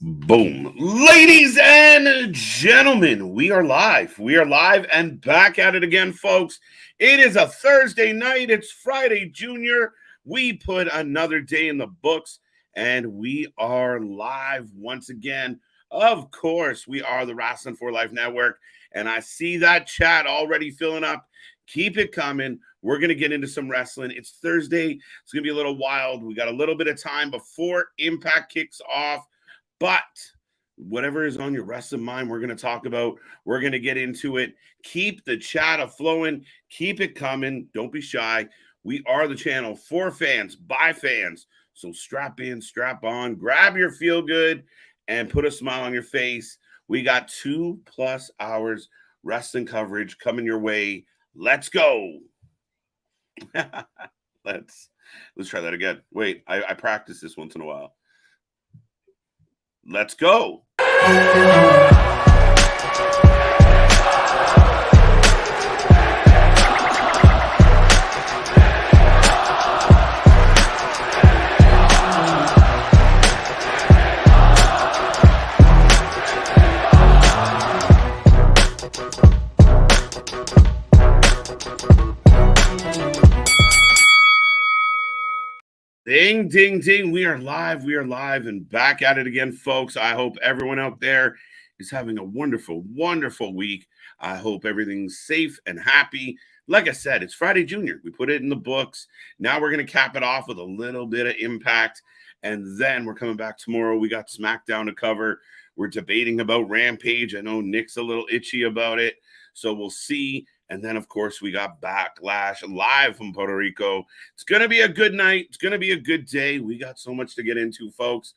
Boom. Ladies and gentlemen, we are live. We are live and back at it again, folks. It is a Thursday night. It's Friday, Junior. We put another day in the books, and we are live once again. Of course, we are the Wrasslin for Life Network, and I see that chat already filling up. Keep it coming. We're going to get into some wrestling. It's Thursday. It's going to be a little wild. We got a little bit of time before Impact kicks off. But whatever is on your wrestling mind, we're going to talk about. We're going to get into it. Keep the chat flowing. Keep it coming. Don't be shy. We are the channel for fans, by fans. So strap in, strap on, grab your feel good, and put a smile on your face. We got 2+ hours wrestling coverage coming your way. Let's go. Let's try that again. Wait, I practice this once in a while. Let's go. Ding, ding, ding. We are live. We are live and back at it again, folks. I hope everyone out there is having a wonderful, wonderful week. I hope everything's safe and happy. Like I said, it's Friday, Junior. We put it in the books. Now we're going to cap it off with a little bit of Impact. And then we're coming back tomorrow. We got SmackDown to cover. We're debating about Rampage. I know Nick's a little itchy about it. So we'll see. And then, of course, we got Backlash live from Puerto Rico. It's going to be a good night. It's going to be a good day. We got so much to get into, folks.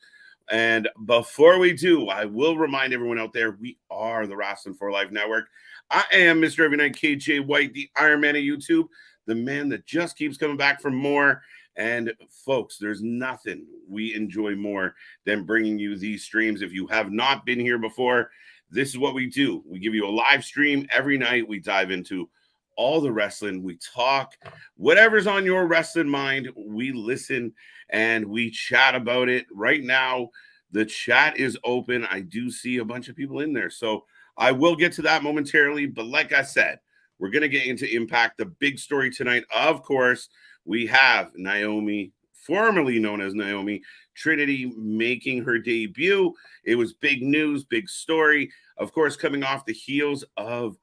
And before we do, I will remind everyone out there, we are the Wrasslin for Life Network. I am Mr. Every Night KJ White, the Iron Man of YouTube, the man that just keeps coming back for more. And, folks, there's nothing we enjoy more than bringing you these streams. If you have not been here before, this is what we do. We give you a live stream every night. We dive into all the wrestling. We talk. Whatever's on your wrestling mind, we listen and we chat about it. Right now, the chat is open. I do see a bunch of people in there. So I will get to that momentarily. But like I said, we're going to get into Impact. The big story tonight, of course, we have Naomi, formerly known as Naomi, Trinity, making her debut. It was big news, big story. Of course, coming off the heels of,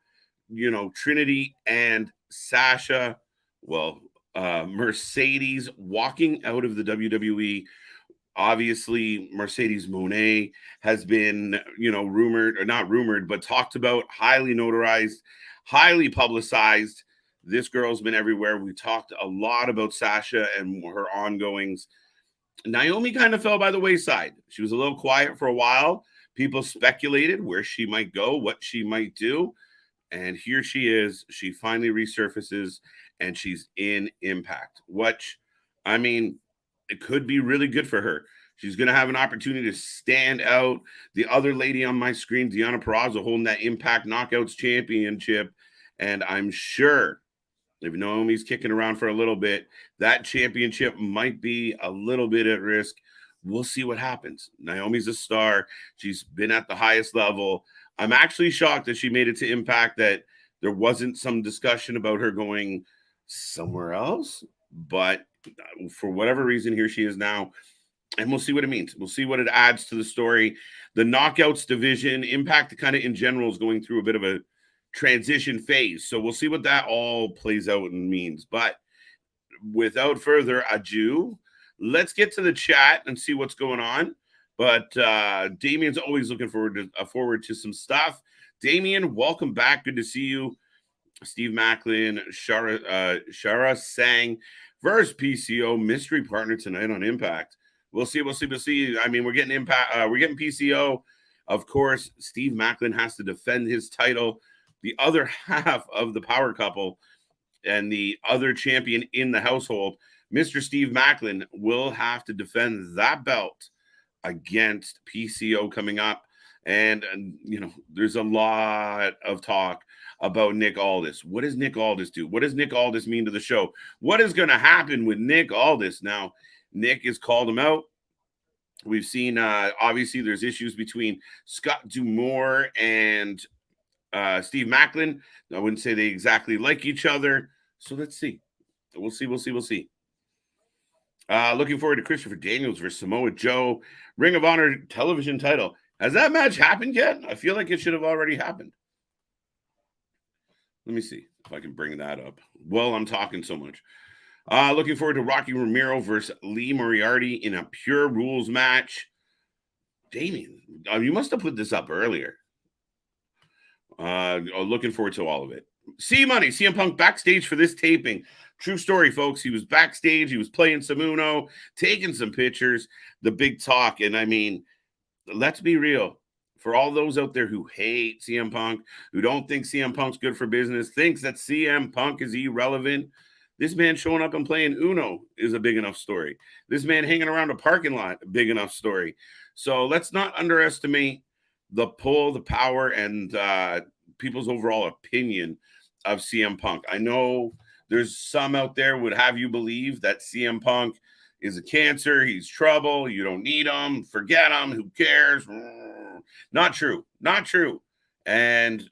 Trinity and Sasha, Mercedes walking out of the WWE. Obviously, Mercedes Moné has been, rumored, or not rumored, but talked about, highly notarized, highly publicized. This girl's been everywhere. We talked a lot about Sasha and her ongoings. Naomi kind of fell by the wayside. She was a little quiet for a while. People speculated where she might go, what she might do. And here she is. She finally resurfaces, and she's in Impact, which, it could be really good for her. She's going to have an opportunity to stand out. The other lady on my screen, Deonna Purrazzo, holding that Impact Knockouts Championship. And I'm sure if Naomi's kicking around for a little bit, that championship might be a little bit at risk. We'll see what happens. Naomi's a star. She's been at the highest level. I'm actually shocked that she made it to Impact, that there wasn't some discussion about her going somewhere else. But for whatever reason, here she is now. And we'll see what it means. We'll see what it adds to the story. The Knockouts division, Impact kind of in general, is going through a bit of a transition phase. So we'll see what that all plays out and means. But without further ado, let's get to the chat and see what's going on. But Damien's always looking forward to some stuff. Damien, welcome back. Good to see you. Steve Macklin, Shara Sang versus PCO mystery partner tonight on Impact. We'll see. We're getting Impact. We're getting PCO. Of course, Steve Macklin has to defend his title. The other half of the power couple and the other champion in the household, Mr. Steve Macklin, will have to defend that belt against PCO coming up. And there's a lot of talk about Nick Aldis. What does Nick Aldis do? What does Nick Aldis mean to the show? What is going to happen with Nick Aldis? Now, Nick has called him out. We've seen, obviously, there's issues between Scott D'Amore and Steve Macklin. I wouldn't say they exactly like each other. So let's see. We'll see. Looking forward to Christopher Daniels versus Samoa Joe. Ring of Honor television title. Has that match happened yet? I feel like it should have already happened. Let me see if I can bring that up. Well, I'm talking so much. Looking forward to Rocky Romero versus Lee Moriarty in a Pure Rules match. Damien, you must have put this up earlier. Looking forward to all of it. CM Punk backstage for this taping. True story, folks. He was backstage. He was playing some Uno, taking some pictures, the big talk. And I mean, let's be real. For all those out there who hate CM Punk, who don't think CM Punk's good for business, thinks that CM Punk is irrelevant, this man showing up and playing Uno is a big enough story. This man hanging around a parking lot, a big enough story. So let's not underestimate the pull, the power, and people's overall opinion of CM Punk. I know there's some out there would have you believe that CM Punk is a cancer, he's trouble, you don't need him, forget him, who cares? Not true. And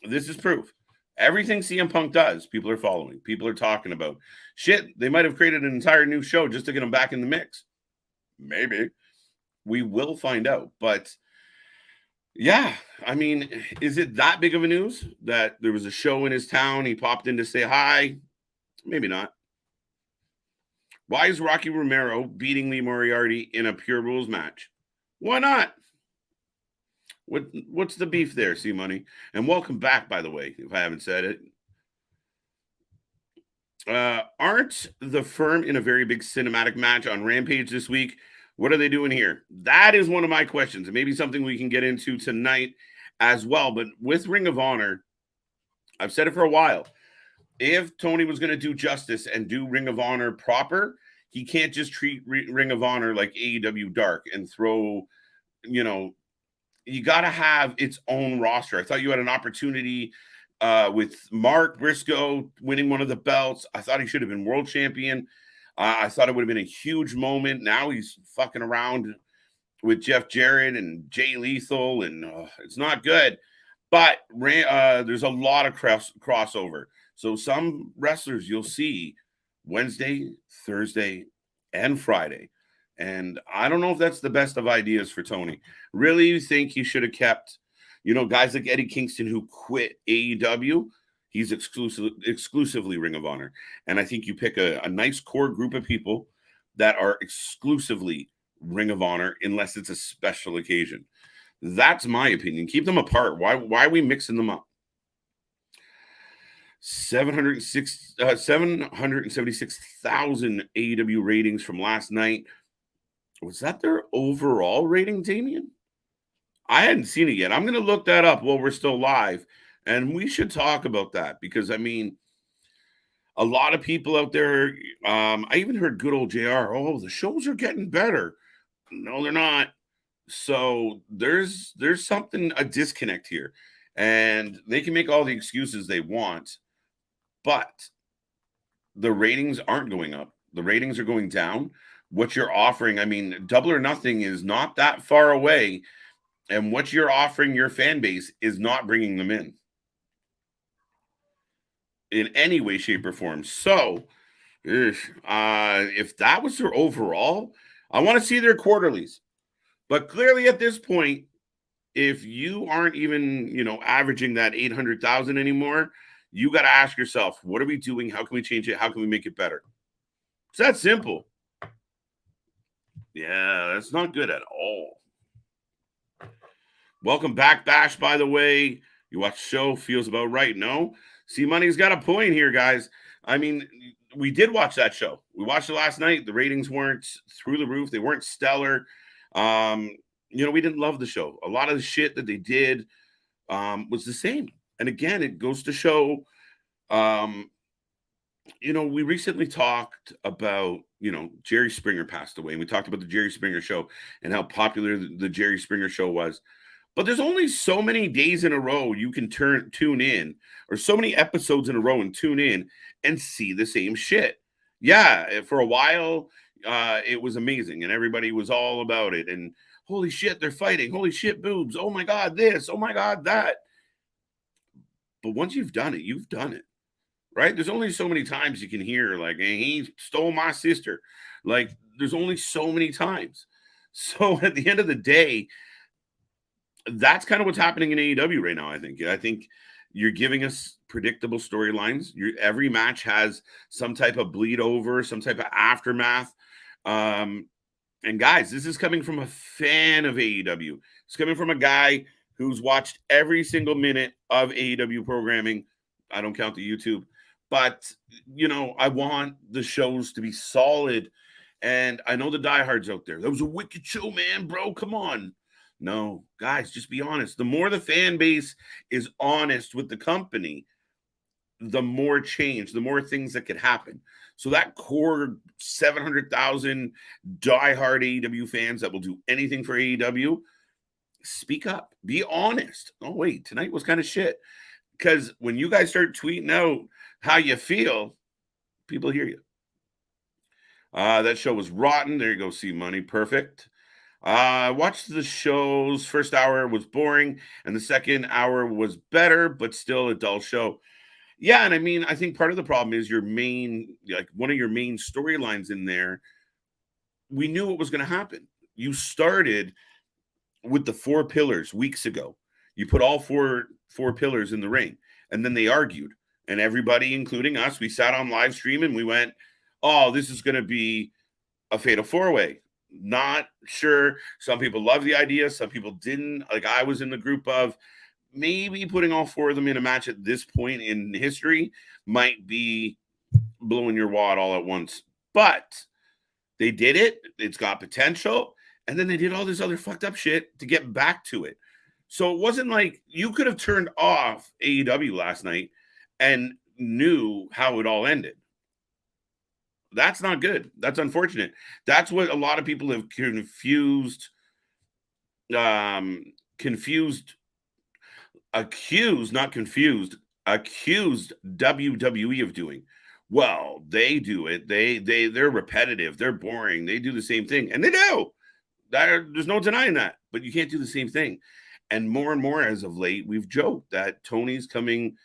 this is proof. Everything CM Punk does, people are following, people are talking about. Shit, they might have created an entire new show just to get him back in the mix. Maybe. We will find out. But yeah, I mean, is it that big of a news that there was a show in his town, he popped in to say hi? Maybe not. Why is Rocky Romero beating Lee Moriarty in a Pure Rules match? Why not? What's the beef there, C-Money? And welcome back, by the way, if I haven't said it. Aren't the Firm in a very big cinematic match on Rampage this week? What are they doing here? That is one of my questions, and maybe something we can get into tonight as well. But with Ring of Honor, I've said it for a while. If Tony was going to do justice and do Ring of Honor proper, he can't just treat Ring of Honor like AEW Dark and throw, you got to have its own roster. I thought you had an opportunity with Mark Briscoe winning one of the belts. I thought he should have been world champion. I thought it would have been a huge moment. Now he's fucking around with Jeff Jarrett and Jay Lethal, and it's not good. But there's a lot of crossover. So some wrestlers you'll see Wednesday, Thursday, and Friday. And I don't know if that's the best of ideas for Tony. Really think he should have kept, guys like Eddie Kingston who quit AEW. He's exclusively Ring of Honor. And I think you pick a nice core group of people that are exclusively Ring of Honor unless it's a special occasion. That's my opinion. Keep them apart. Why are we mixing them up? 776,000 AEW ratings from last night. Was that their overall rating, Damien? I hadn't seen it yet. I'm going to look that up while we're still live. And we should talk about that because, I mean, a lot of people out there, I even heard good old JR, the shows are getting better. No, they're not. So there's something, a disconnect here. And they can make all the excuses they want, but the ratings aren't going up. The ratings are going down. What you're offering, I mean, Double or Nothing is not that far away. And what you're offering your fan base is not bringing them in any way, shape, or form. So if that was their overall, I want to see their quarterlies. But clearly at this point, if you aren't even, averaging that 800,000 anymore, you got to ask yourself, what are we doing? How can we change it? How can we make it better? It's that simple. Yeah, that's not good at all. Welcome back, Bash, by the way. You watch the show, feels about right. No? C-Money's got a point here, guys. I mean, we did watch that show. We watched it last night. The ratings weren't through the roof. They weren't stellar. We didn't love the show. A lot of the shit that they did was the same. And again, it goes to show, we recently talked about, Jerry Springer passed away. And we talked about the Jerry Springer show and how popular the Jerry Springer show was. But there's only so many days in a row you can tune in, or so many episodes in a row and tune in and see the same shit. Yeah, for a while, it was amazing, and everybody was all about it. And holy shit, they're fighting. Holy shit, boobs. Oh my God, this. Oh my God, that. But once you've done it, you've done it, right? There's only so many times you can hear, like, hey, he stole my sister. Like, there's only so many times. So at the end of the day, that's kind of what's happening in AEW right now. I think you're giving us predictable storylines. Every match has some type of bleed over, some type of aftermath. And guys, this is coming from a fan of AEW. It's coming from a guy who's watched every single minute of AEW programming. I don't count the YouTube, but I want the shows to be solid. And I know the diehards out there. That was a wicked show, man, bro. Come on. No, guys, just be honest. The more the fan base is honest with the company, the more change, the more things that could happen. So that core 700,000 diehard AEW fans that will do anything for AEW, speak up, be honest. Oh, wait, tonight was kind of shit. Because when you guys start tweeting out how you feel, people hear you. That show was rotten. There you go, see money. Perfect. I watched the show's first hour was boring, and the second hour was better, but still a dull show. Yeah, and I mean, I think part of the problem is one of your main storylines in there. We knew what was going to happen. You started with the 4 pillars weeks ago. You put all four pillars in the ring, and then they argued. And everybody, including us, we sat on live stream and we went, "Oh, this is going to be a fatal 4-way." Not sure. Some people loved the idea. Some people didn't. Like, I was in the group of maybe putting all 4 of them in a match at this point in history might be blowing your wad all at once. But they did it. It's got potential. And then they did all this other fucked up shit to get back to it. So it wasn't like you could have turned off AEW last night and knew how it all ended. That's not good. That's unfortunate. That's what a lot of people have accused WWE of doing. Well, they do it. They're repetitive. They're boring. They do the same thing, and they do. There's no denying that. But you can't do the same thing. And more as of late, we've joked that Tony's coming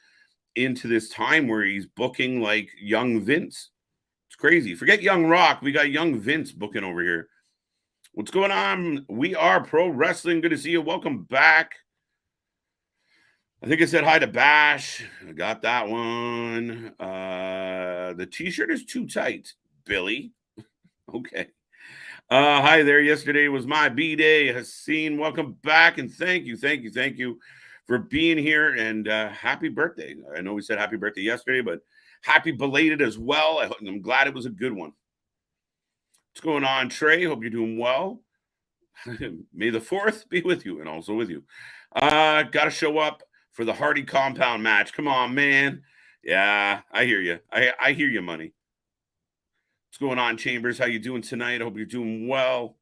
into this time where he's booking like young Vince. It's crazy. Forget young Rock. We got young Vince booking over here. What's going on? We are Pro Wrestling. Good to see you. Welcome back. I think I said hi to Bash. I got that one. The t-shirt is too tight, Billy. Okay. Hi there. Yesterday was my B-Day. Haseen, welcome back. And thank you for being here. And happy birthday. I know we said happy birthday yesterday, but happy belated as well. I'm glad it was a good one. What's going on, Trey? Hope you're doing well. May the 4th be with you and also with you. Got to show up for the Hardy compound match. Come on, man. Yeah, I hear you. I hear you, money. What's going on, Chambers? How you doing tonight? I hope you're doing well.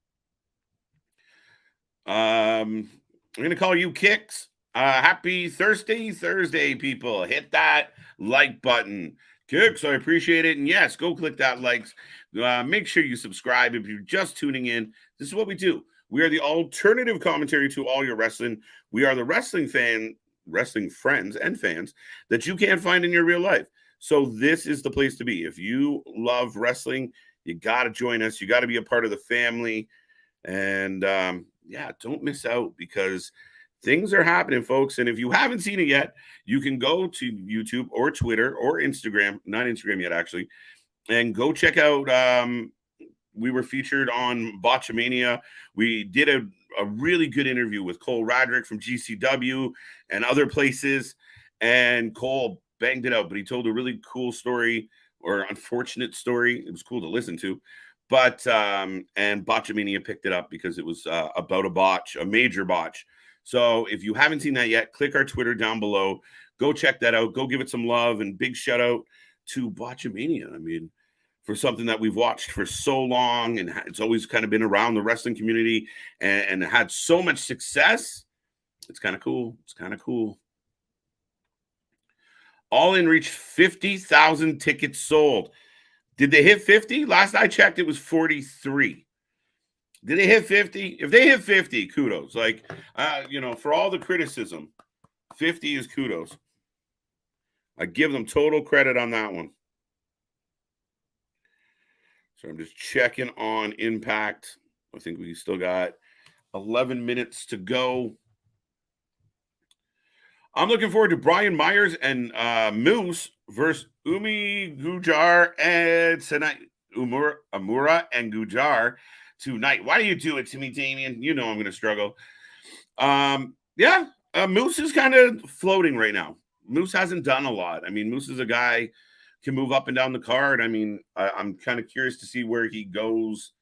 I'm going to call you Kicks. Happy Thursday, people. Hit that like button. Kicks, I appreciate it. And yes, go click that likes. Make sure you subscribe if you're just tuning in. This is what we do. We are the alternative commentary to all your wrestling. We are the wrestling friends and fans that you can't find in your real life. So this is the place to be. If you love wrestling, you got to join us. You got to be a part of the family. And don't miss out because things are happening, folks. And if you haven't seen it yet, you can go to YouTube or Twitter or Instagram, not Instagram yet, actually, and go check out. We were featured on Botchamania. We did a really good interview with Cole Radrick from GCW and other places. And Cole banged it out, but he told a really cool story or unfortunate story. It was cool to listen to. But and Botchamania picked it up because it was about a major botch. So if you haven't seen that yet, click our Twitter down below. Go check that out. Go give it some love, and big shout out to Botchamania. I mean, for something that we've watched for so long, and it's always kind of been around the wrestling community and had so much success. It's kind of cool. All In reached 50,000 tickets sold. Did they hit 50? Last I checked, it was 43. Did they hit 50? If they hit 50, kudos. Like, for all the criticism, 50 is kudos. I give them total credit on that one. So I'm just checking on Impact. I think we still got 11 minutes to go. I'm looking forward to Brian Myers and Moose versus Umi Gujar and tonight. Amura and Gujar tonight. Why do you do it to me, Damien? You know I'm going to struggle. Moose is kind of floating right now. Moose hasn't done a lot. I mean, Moose is a guy can move up and down the card. I mean, I'm kind of curious to see where he goes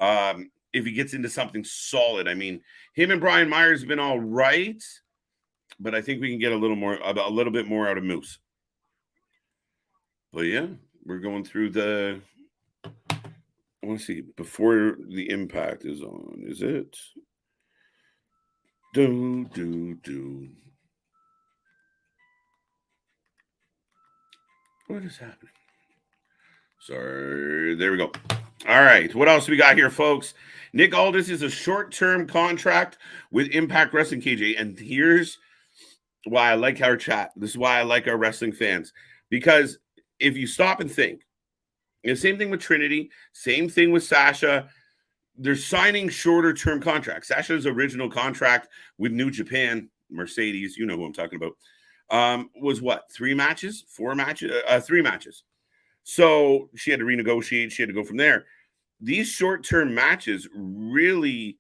if he gets into something solid. I mean, him and Brian Myers have been all right, but I think we can get a little bit more out of Moose. But yeah, we're going through the. I want to see before the Impact is on. Is it? Do. What is happening? Sorry. There we go. All right. What else we got here, folks? Nick Aldis is a short-term contract with Impact Wrestling, KJ. And here's why I like our chat. This is why I like our wrestling fans. Because if you stop and think, the same thing with Trinity, same thing with Sasha. They're signing shorter-term contracts. Sasha's original contract with New Japan, Mercedes, you know who I'm talking about, was what? 3 matches? 4 matches? 3 matches. So she had to renegotiate. She had to go from there. These short-term matches really,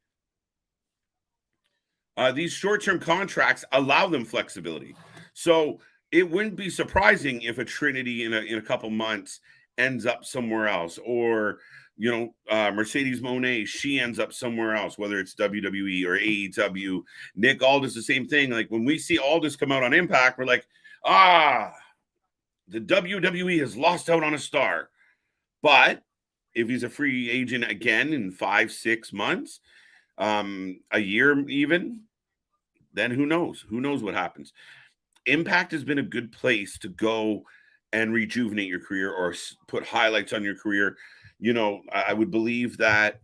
these short-term contracts allow them flexibility. So it wouldn't be surprising if a Trinity in a couple months ends up somewhere else, or Mercedes Moné, she ends up somewhere else, whether it's WWE or AEW. Nick Aldis, the same thing. Like when we see Aldis come out on Impact, we're like, the WWE has lost out on a star. But if he's a free agent again in 5-6 months, a year even, then who knows? Who knows what happens? Impact has been a good place to go and rejuvenate your career or put highlights on your career. I would believe that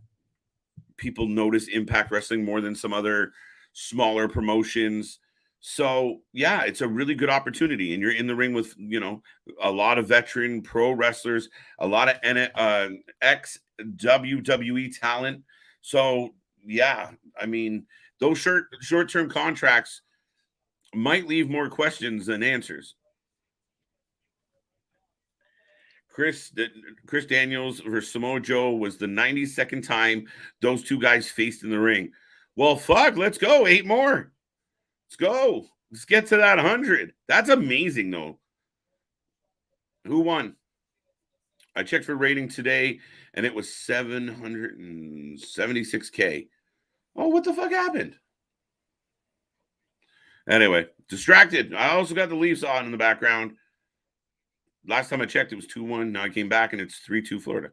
people notice Impact Wrestling more than some other smaller promotions. So, yeah, it's a really good opportunity. And you're in the ring with, a lot of veteran pro wrestlers, a lot of ex-WWE talent. So, yeah, I mean, those short-term contracts might leave more questions than answers. Chris Daniels versus Samoa Joe was the 92nd time those two guys faced in the ring. Well, fuck, let's go. 8 more. Let's go. Let's get to that 100. That's amazing, though. Who won? I checked for rating today, and it was 776K. Oh, what the fuck happened? Anyway, distracted. I also got the Leafs on in the background. Last time I checked, it was 2-1. Now I came back, and it's 3-2 Florida.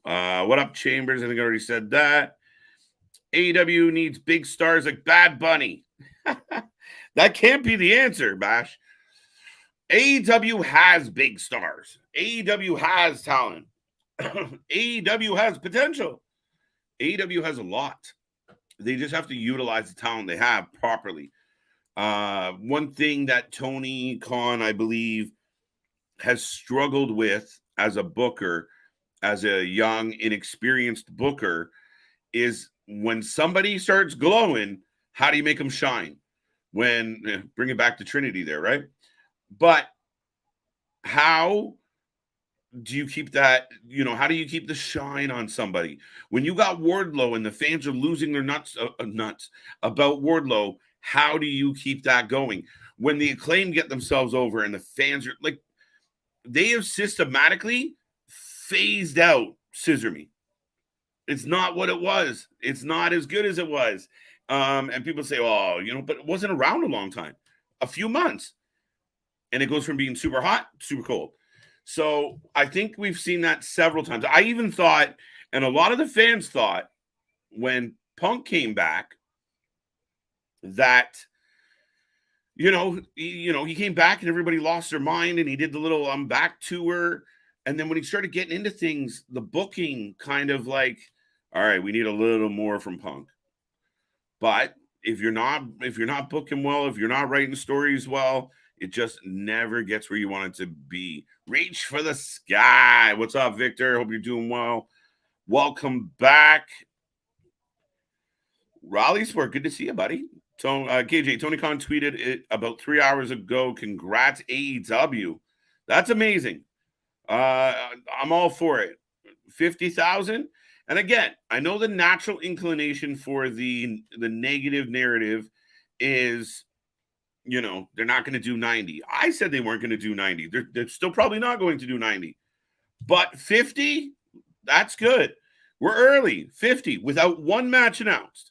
What up, Chambers? I think I already said that. AEW needs big stars like Bad Bunny. That can't be the answer, Bash. AEW has big stars. AEW has talent. AEW has potential. AEW has a lot. They just have to utilize the talent they have properly. One thing that Tony Khan, I believe, has struggled with as a booker, as a young, inexperienced booker, is when somebody starts glowing, how do you make them shine? Bring it back to Trinity there, right? But how do you keep that, how do you keep the shine on somebody? When you got Wardlow and the fans are losing their nuts about Wardlow, how do you keep that going? When the Acclaim get themselves over and the fans are like, they have systematically phased out Scissor Me. It's not what it was. It's not as good as it was. And people say, but it wasn't around a long time, a few months. And it goes from being super hot, super cold. So I think we've seen that several times. I even thought, and a lot of the fans thought, when Punk came back, that, he came back and everybody lost their mind, and he did the little I'm back tour. And then when he started getting into things, the booking kind of like, all right, we need a little more from Punk. But if you're not booking well, if you're not writing stories well, it just never gets where you want it to be. Reach for the sky. What's up, Victor? Hope you're doing well. Welcome back. Raleigh Sport, good to see you, buddy. KJ, Tony Khan tweeted it about 3 hours ago. Congrats, AEW. That's amazing. I'm all for it. 50,000. And again, I know the natural inclination for the negative narrative is, they're not going to do 90. I said they weren't going to do 90. They're still probably not going to do 90. But 50, that's good. We're early, 50, without one match announced.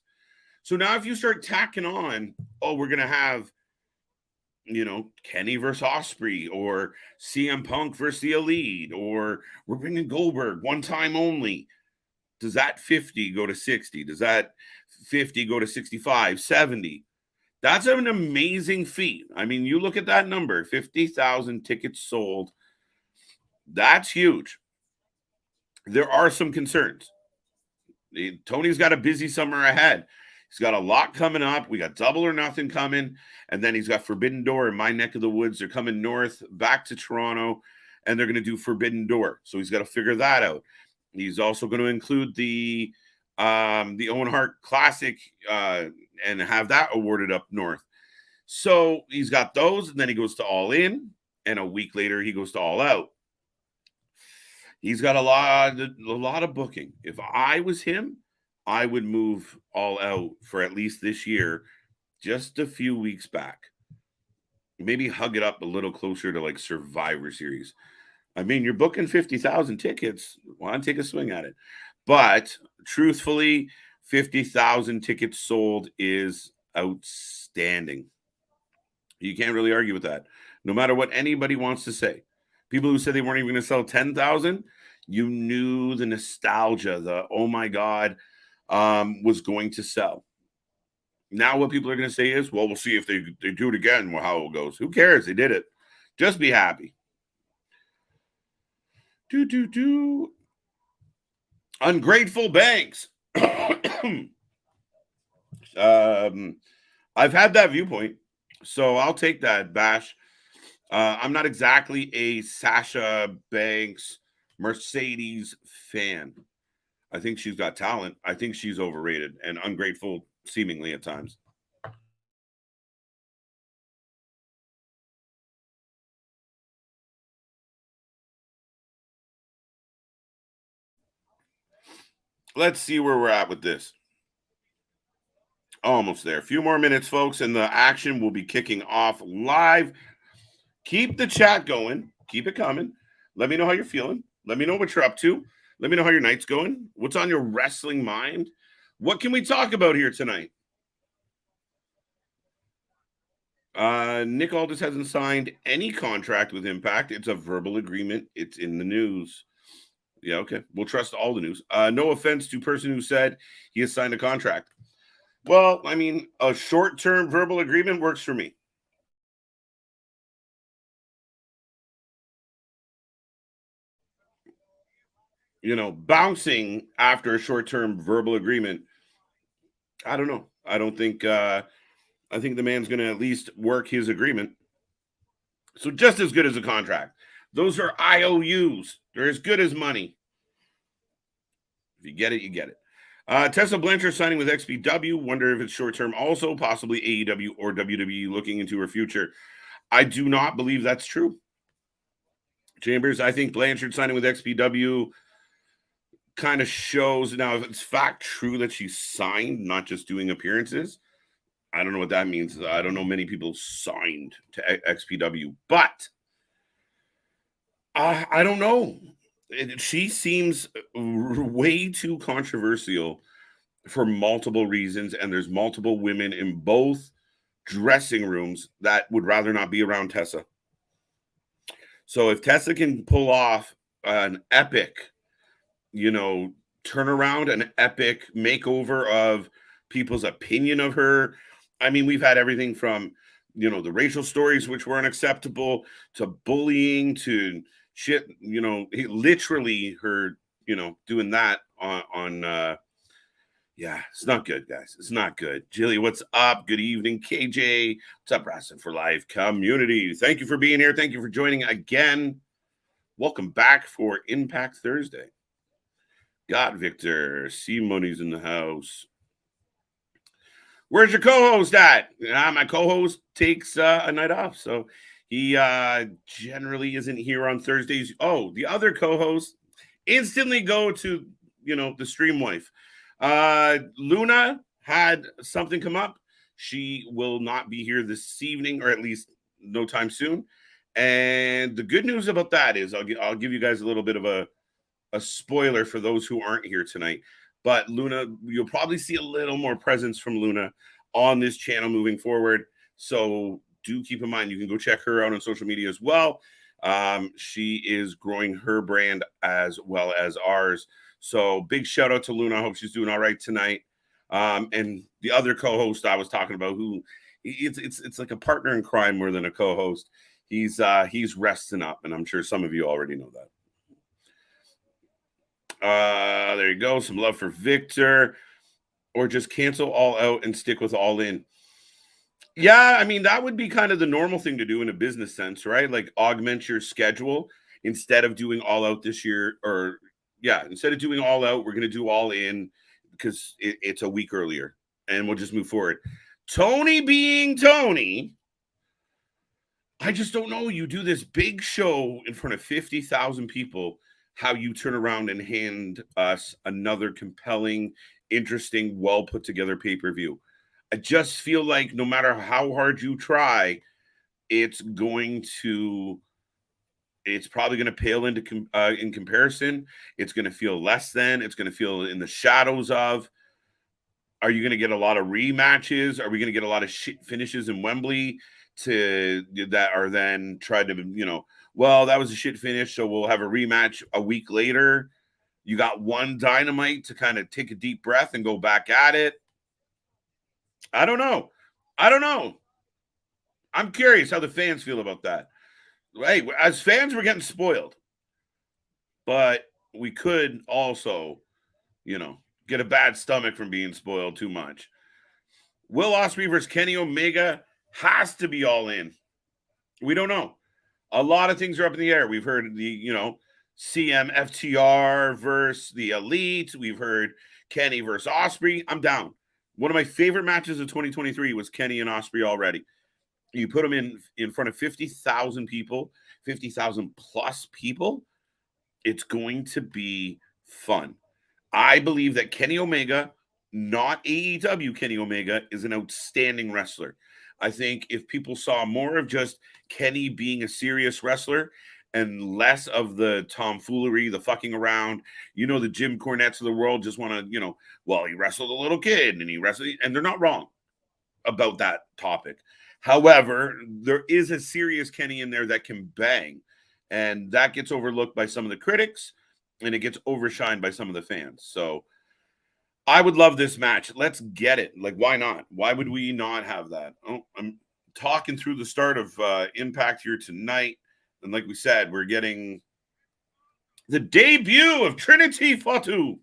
So now if you start tacking on, we're going to have, Kenny versus Osprey, or CM Punk versus the Elite, or we're bringing Goldberg one time only. Does that 50 go to 60? Does that 50 go to 65, 70? That's an amazing feat. I mean, you look at that number, 50,000 tickets sold. That's huge. There are some concerns. Tony's got a busy summer ahead. He's got a lot coming up. We got Double or Nothing coming. And then he's got Forbidden Door in my neck of the woods. They're coming north back to Toronto, and they're going to do Forbidden Door. So he's got to figure that out. He's also going to include the Owen Hart Classic and have that awarded up north. So he's got those, and then he goes to All In, and a week later he goes to All Out. He's got a lot of booking. If I was him, I would move All Out for at least this year, just a few weeks back. Maybe hug it up a little closer to like Survivor Series. I mean, you're booking 50,000 tickets. Why not take a swing at it? But truthfully, 50,000 tickets sold is outstanding. You can't really argue with that, no matter what anybody wants to say. People who said they weren't even going to sell 10,000, you knew the nostalgia, the oh my God, was going to sell. Now what people are going to say is, well, we'll see if they do it again, how it goes. Who cares? They did it. Just be happy. Ungrateful Banks. I've had that viewpoint, so I'll take that, Bash. I'm not exactly a Sasha Banks Mercedes fan. I think she's got talent. I think she's overrated and ungrateful, seemingly at times. Let's see where we're at with this. Almost there. A few more minutes, folks, and the action will be kicking off live. Keep the chat going. Keep it coming. Let me know how you're feeling. Let me know what you're up to. Let me know how your night's going. What's on your wrestling mind? What can we talk about here tonight? Nick Aldis hasn't signed any contract with Impact. It's a verbal agreement. It's in the news. Yeah, okay. We'll trust all the news. No offense to person who said he has signed a contract. Well, I mean, a short-term verbal agreement works for me. Bouncing after a short-term verbal agreement, I don't know. I don't think I think the man's going to at least work his agreement. So just as good as a contract. Those are IOUs. They're as good as money. If you get it, you get it. Tessa Blanchard signing with XPW. Wonder if it's short-term also, possibly AEW or WWE looking into her future. I do not believe that's true. Chambers, I think Blanchard signing with XPW kind of shows, now if it's fact true that she's signed, not just doing appearances, I don't know what that means. I don't know many people signed to XPW, but I don't know. She seems way too controversial for multiple reasons, and there's multiple women in both dressing rooms that would rather not be around Tessa. So if Tessa can pull off an epic, turnaround, an epic makeover of people's opinion of her. I mean, we've had everything from, the racial stories, which were unacceptable, to bullying, to, shit, he literally her, doing that on yeah, it's not good, guys. It's not good. Jilly, what's up? Good evening. KJ, what's up, Wrasslin for Life community? Thank you for being here. Thank you for joining again. Welcome back for Impact Thursday. Got Victor. C Money's in the house. Where's your co-host at? My co-host takes a night off, so he generally isn't here on Thursdays. Oh, the other co-host instantly go to the stream wife. Luna had something come up. She will not be here this evening, or at least no time soon. And the good news about that is I'll give you guys a little bit of a spoiler for those who aren't here tonight. But Luna, you'll probably see a little more presence from Luna on this channel moving forward. So do keep in mind, you can go check her out on social media as well. She is growing her brand as well as ours. So big shout out to Luna. I hope she's doing all right tonight. And the other co-host I was talking about, who it's like a partner in crime more than a co-host. He's resting up, and I'm sure some of you already know that. There you go. Some love for Victor. Or just cancel All Out and stick with All In. Yeah, I mean, that would be kind of the normal thing to do in a business sense, right? Like augment your schedule instead of doing All Out this year. Or, yeah, instead of doing All Out, we're going to do All In because it's a week earlier. And we'll just move forward. Tony being Tony, I just don't know. You do this big show in front of 50,000 people, how you turn around and hand us another compelling, interesting, well put together pay-per-view. I just feel like no matter how hard you try, it's probably going to pale into in comparison. It's going to feel less than. It's going to feel in the shadows of. Are you going to get a lot of rematches? Are we going to get a lot of shit finishes in Wembley that are then tried to, well, that was a shit finish, so we'll have a rematch a week later. You got one Dynamite to kind of take a deep breath and go back at it. I don't know. I'm curious how the fans feel about that. Hey, as fans, we're getting spoiled. But we could also, get a bad stomach from being spoiled too much. Will Ospreay versus Kenny Omega has to be All In. We don't know. A lot of things are up in the air. We've heard the, CM FTR versus the Elite. We've heard Kenny versus Ospreay. I'm down. One of my favorite matches of 2023 was Kenny and Ospreay already. You put them in front of 50,000 people, 50,000 plus people. It's going to be fun. I believe that Kenny Omega, not AEW Kenny Omega, is an outstanding wrestler. I think if people saw more of just Kenny being a serious wrestler and less of the tomfoolery, the fucking around, the Jim Cornettes of the world just want to, well, he wrestled a little kid and and they're not wrong about that topic. However, there is a serious Kenny in there that can bang, and that gets overlooked by some of the critics and it gets overshined by some of the fans. So I would love this match. Let's get it. Like, why not? Why would we not have that? Oh, I'm talking through the start of Impact here tonight. And like we said, we're getting the debut of Trinity Fatu.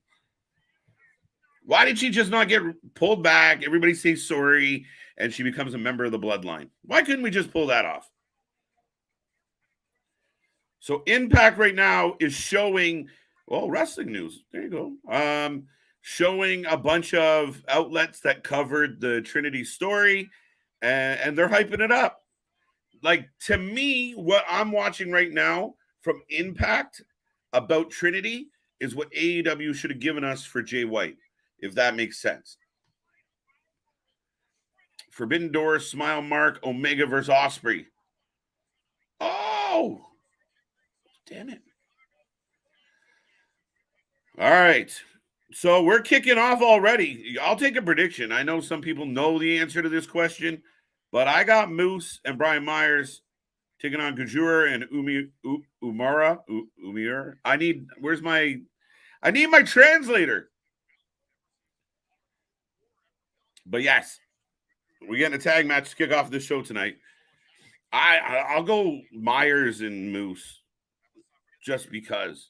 Why did she just not get pulled back? Everybody says sorry, and she becomes a member of the Bloodline. Why couldn't we just pull that off? So Impact right now is showing, wrestling news. There you go. Showing a bunch of outlets that covered the Trinity story, and they're hyping it up. Like, to me, what I'm watching right now from Impact about Trinity is what AEW should have given us for Jay White, if that makes sense. Forbidden Door, Smile Mark, Omega versus Ospreay. Oh, damn it. All right. So we're kicking off already. I'll take a prediction. I know some people know the answer to this question, but I got Moose and Brian Myers taking on Gajur and Umir. I need my translator. But yes, we're getting a tag match to kick off this show tonight. I'll go Myers and Moose. just because.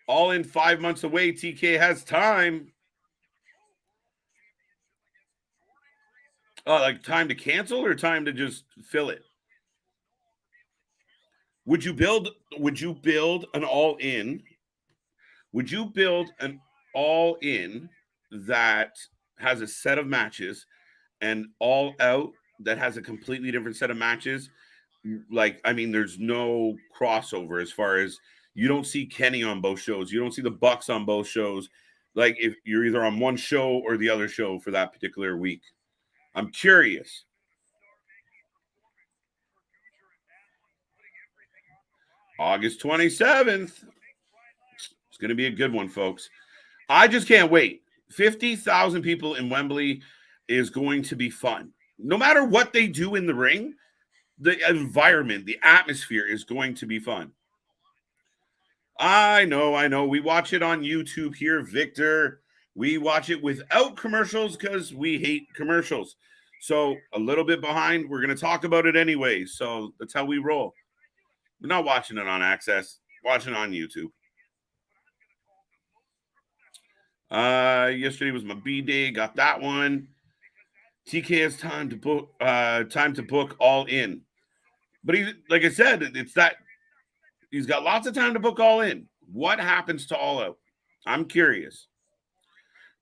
All in 5 months away. TK has time. Like time to cancel or time to just fill it? Would you build an all in? Would you build an all in that has a set of matches and all out that has a completely different set of matches? Like, I mean, there's no crossover as far as you don't see Kenny on both shows. You don't see the Bucks on both shows. Like, if you're either on one show or the other show for that particular week. I'm curious. August 27th. It's going to be a good one, folks. I just can't wait. 50,000 people in Wembley is going to be fun. No matter what they do in the ring, the environment, the atmosphere is going to be fun. I know. We watch it on YouTube here, Victor. We watch it without commercials because we hate commercials. So a little bit behind. We're going to talk about it anyway. So that's how we roll. We're not watching it on Access. Watching it on YouTube. Yesterday was my B-day. Got that one. TK has time to book all in. But he, like I said, it's that he's got lots of time to book all in. What happens to all out? I'm curious.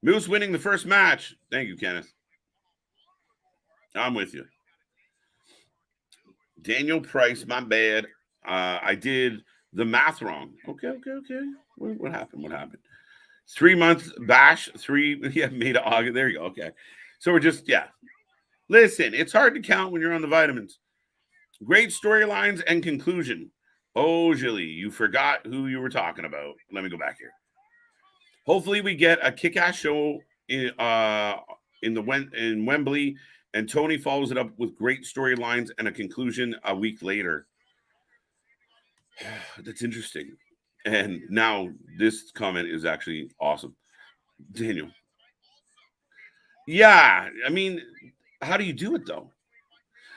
Moose winning the first match. Thank you, Kenneth. I'm with you. Daniel Price, my bad. I did the math wrong. Okay. What happened? 3 months bash, made of August. There you go. Okay. So we're just, Listen, it's hard to count when you're on the vitamins. Great storylines and conclusion. Oh, Julie, you forgot who you were talking about. Let me go back here. Hopefully we get a kick-ass show in Wembley, and Tony follows it up with great storylines and a conclusion a week later. That's interesting. And now this comment is actually awesome. Daniel. Yeah, I mean, how do you do it though?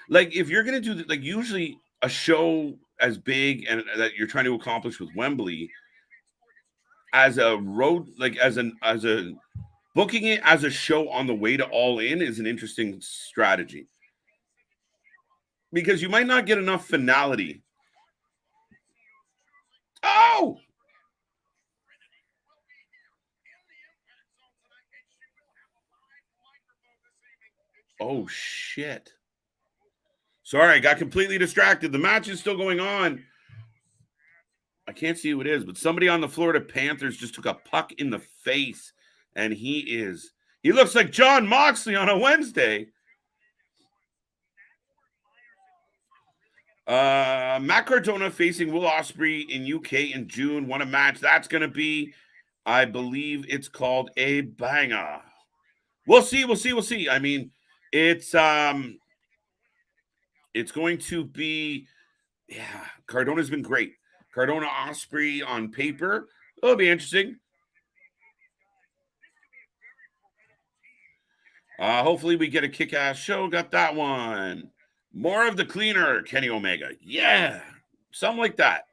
Like, if you're going to do usually a show as big and that you're trying to accomplish with Wembley as a road, like as a booking it as a show on the way to All In is an interesting strategy, because you might not get enough finality. Oh shit. Sorry, I got completely distracted. The match is still going on. I can't see who it is, but somebody on the Florida Panthers just took a puck in the face, and he looks like John Moxley on a Wednesday. Matt Cardona facing Will Ospreay in UK in June. Won a match. That's going to be, I believe it's called a banger. We'll see. I mean, it's going to be, Cardona's been great. Cardona Ospreay on paper. It'll be interesting. Hopefully we get a kick-ass show. Got that one. More of the cleaner, Kenny Omega. Yeah. Something like that.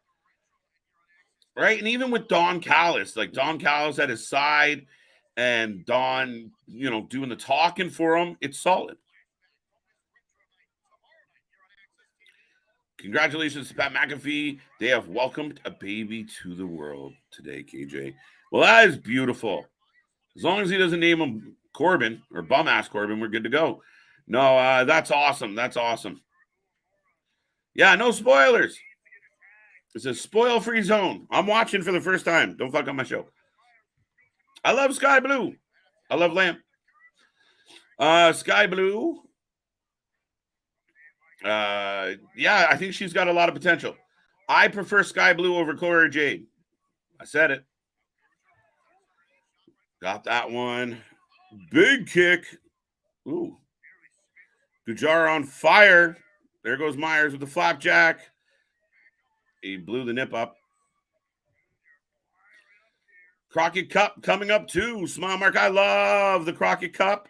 Right? And even with Don Callis, like Don Callis at his side and Don, doing the talking for him, it's solid. Congratulations to Pat McAfee. They have welcomed a baby to the world today, KJ. Well, that is beautiful. As long as he doesn't name him Corbin or bum-ass Corbin, we're good to go. No, that's awesome. That's awesome. Yeah, no spoilers. It's a spoil-free zone. I'm watching for the first time. Don't fuck up my show. I love Sky Blue. I love Lamp. Sky Blue. I think she's got a lot of potential. I prefer Sky Blue over Cora Jade. I said it. Got that one. Big kick. Ooh. Gujar on fire. There goes Myers with the flapjack. He blew the nip up. Crockett Cup coming up too. Smile Mark. I love the Crockett Cup.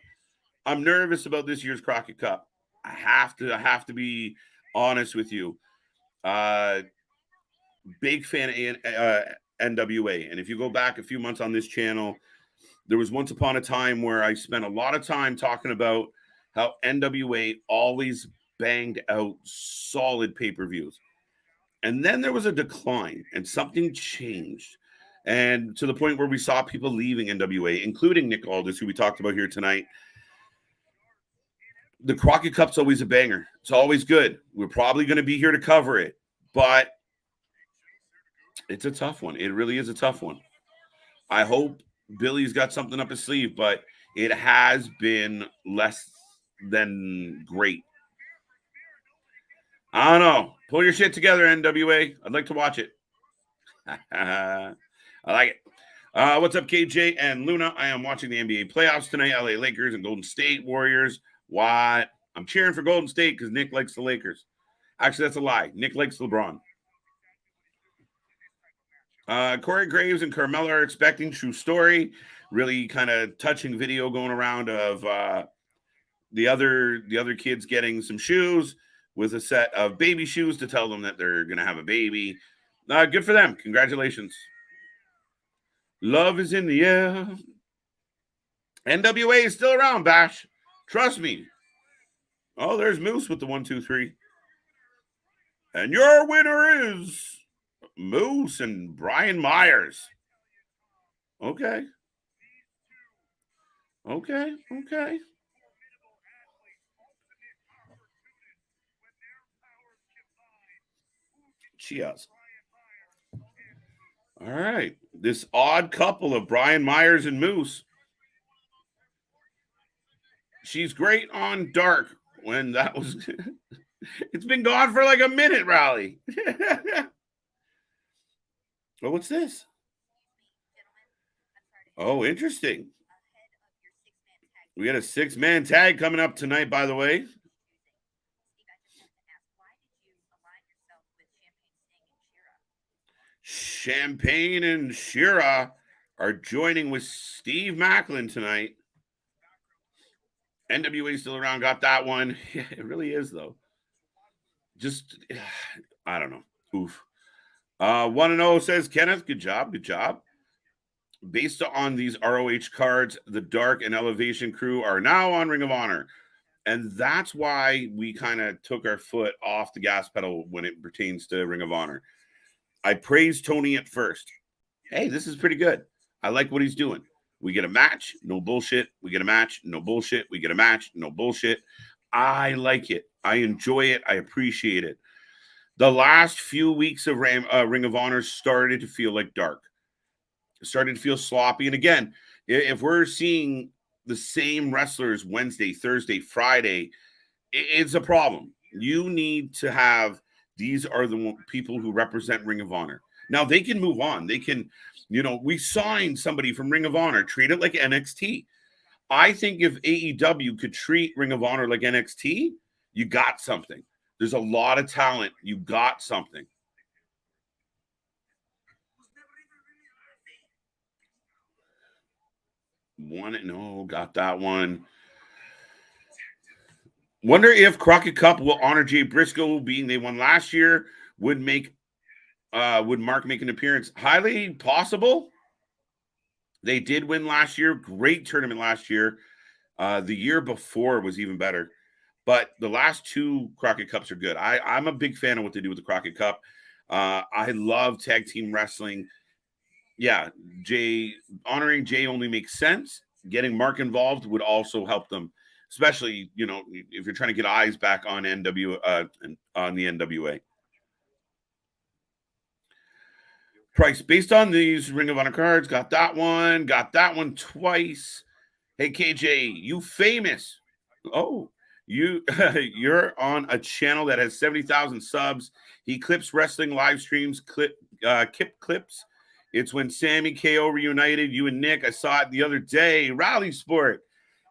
I'm nervous about this year's Crockett Cup. I have to be honest with you. Big fan of NWA. And if you go back a few months on this channel, there was once upon a time where I spent a lot of time talking about how NWA always banged out solid pay-per-views. And then there was a decline and something changed. And to the point where we saw people leaving NWA, including Nick Aldis, who we talked about here tonight. The Crockett Cup's always a banger. It's always good. We're probably going to be here to cover it, but it's a tough one. It really is a tough one. I hope Billy's got something up his sleeve, but it has been less than great. I don't know. Pull your shit together, NWA. I'd like to watch it. I like it. What's up, KJ and Luna? I am watching the NBA playoffs tonight. LA Lakers and Golden State Warriors. What? I'm cheering for Golden State because Nick likes the Lakers. Actually, that's a lie. Nick likes LeBron. Corey Graves and Carmella are expecting. True story. Really kind of touching video going around of the other kids getting some shoes with a set of baby shoes to tell them that they're going to have a baby. Good for them. Congratulations. Love is in the air. NWA is still around, Bash. Trust me. Oh, there's Moose with the 1, 2, 3. And your winner is Moose and Brian Myers. Okay. Cheers. All right. This odd couple of Brian Myers and Moose. She's great on Dark when that was... It's been gone for like a minute, Rally. Well, what's this? Oh, interesting. We got a 6-man tag coming up tonight, by the way. Champagne and Shira are joining with Steve Macklin tonight. NWA still around, got that one. Yeah, it really is, though. Just, I don't know. Oof. 1-0 says, Kenneth, good job. Based on these ROH cards, the Dark and Elevation crew are now on Ring of Honor. And that's why we kind of took our foot off the gas pedal when it pertains to Ring of Honor. I praised Tony at first. Hey, this is pretty good. I like what he's doing. We get a match, no bullshit. We get a match, no bullshit. We get a match, no bullshit. I like it. I enjoy it. I appreciate it. The last few weeks of Ring of Honor started to feel like Dark. It started to feel sloppy. And again, if we're seeing the same wrestlers Wednesday, Thursday, Friday, it's a problem. You need to have... These are the people who represent Ring of Honor. Now, they can move on. They can, we signed somebody from Ring of Honor, treat it like NXT. I think if AEW could treat Ring of Honor like NXT, you got something. There's a lot of talent. You got something. Got that one. Wonder if Crockett Cup will honor Jay Briscoe, being they won last year. Would Mark make an appearance? Highly possible. They did win last year. Great tournament last year. The year before was even better. But the last 2 Crockett Cups are good. I'm a big fan of what they do with the Crockett Cup. I love tag team wrestling. Yeah, honoring Jay only makes sense. Getting Mark involved would also help them. Especially, if you're trying to get eyes back on on the NWA. Price, based on these Ring of Honor cards, got that one twice. Hey, KJ, you famous. Oh, you're on a channel that has 70,000 subs. He clips wrestling live streams, Kip clips. It's when Sammy KO reunited, you and Nick. I saw it the other day. Rally Sport.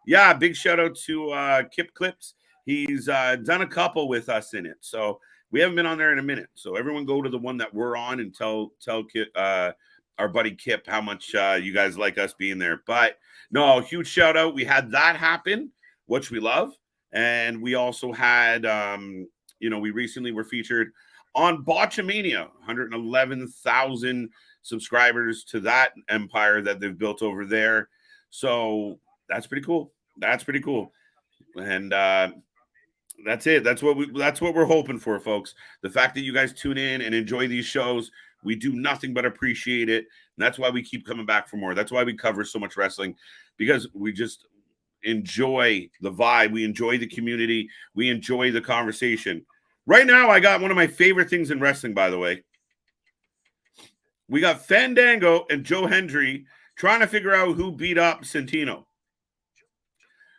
Yeah, big shout out to Kip Clips. He's done a couple with us in it. So we haven't been on there in a minute. So everyone go to the one that we're on and tell Kip, our buddy Kip how much you guys like us being there. But no, huge shout out. We had that happen, which we love. And we also had, we recently were featured on Botchamania, 111,000 subscribers to that empire that they've built over there. So that's pretty cool. That's pretty cool. And that's it. That's what we're hoping for, folks. The fact that you guys tune in and enjoy these shows, we do nothing but appreciate it. And that's why we keep coming back for more. That's why we cover so much wrestling, because we just enjoy the vibe. We enjoy the community. We enjoy the conversation. Right now, I got one of my favorite things in wrestling, by the way. We got Fandango and Joe Hendry trying to figure out who beat up Santino.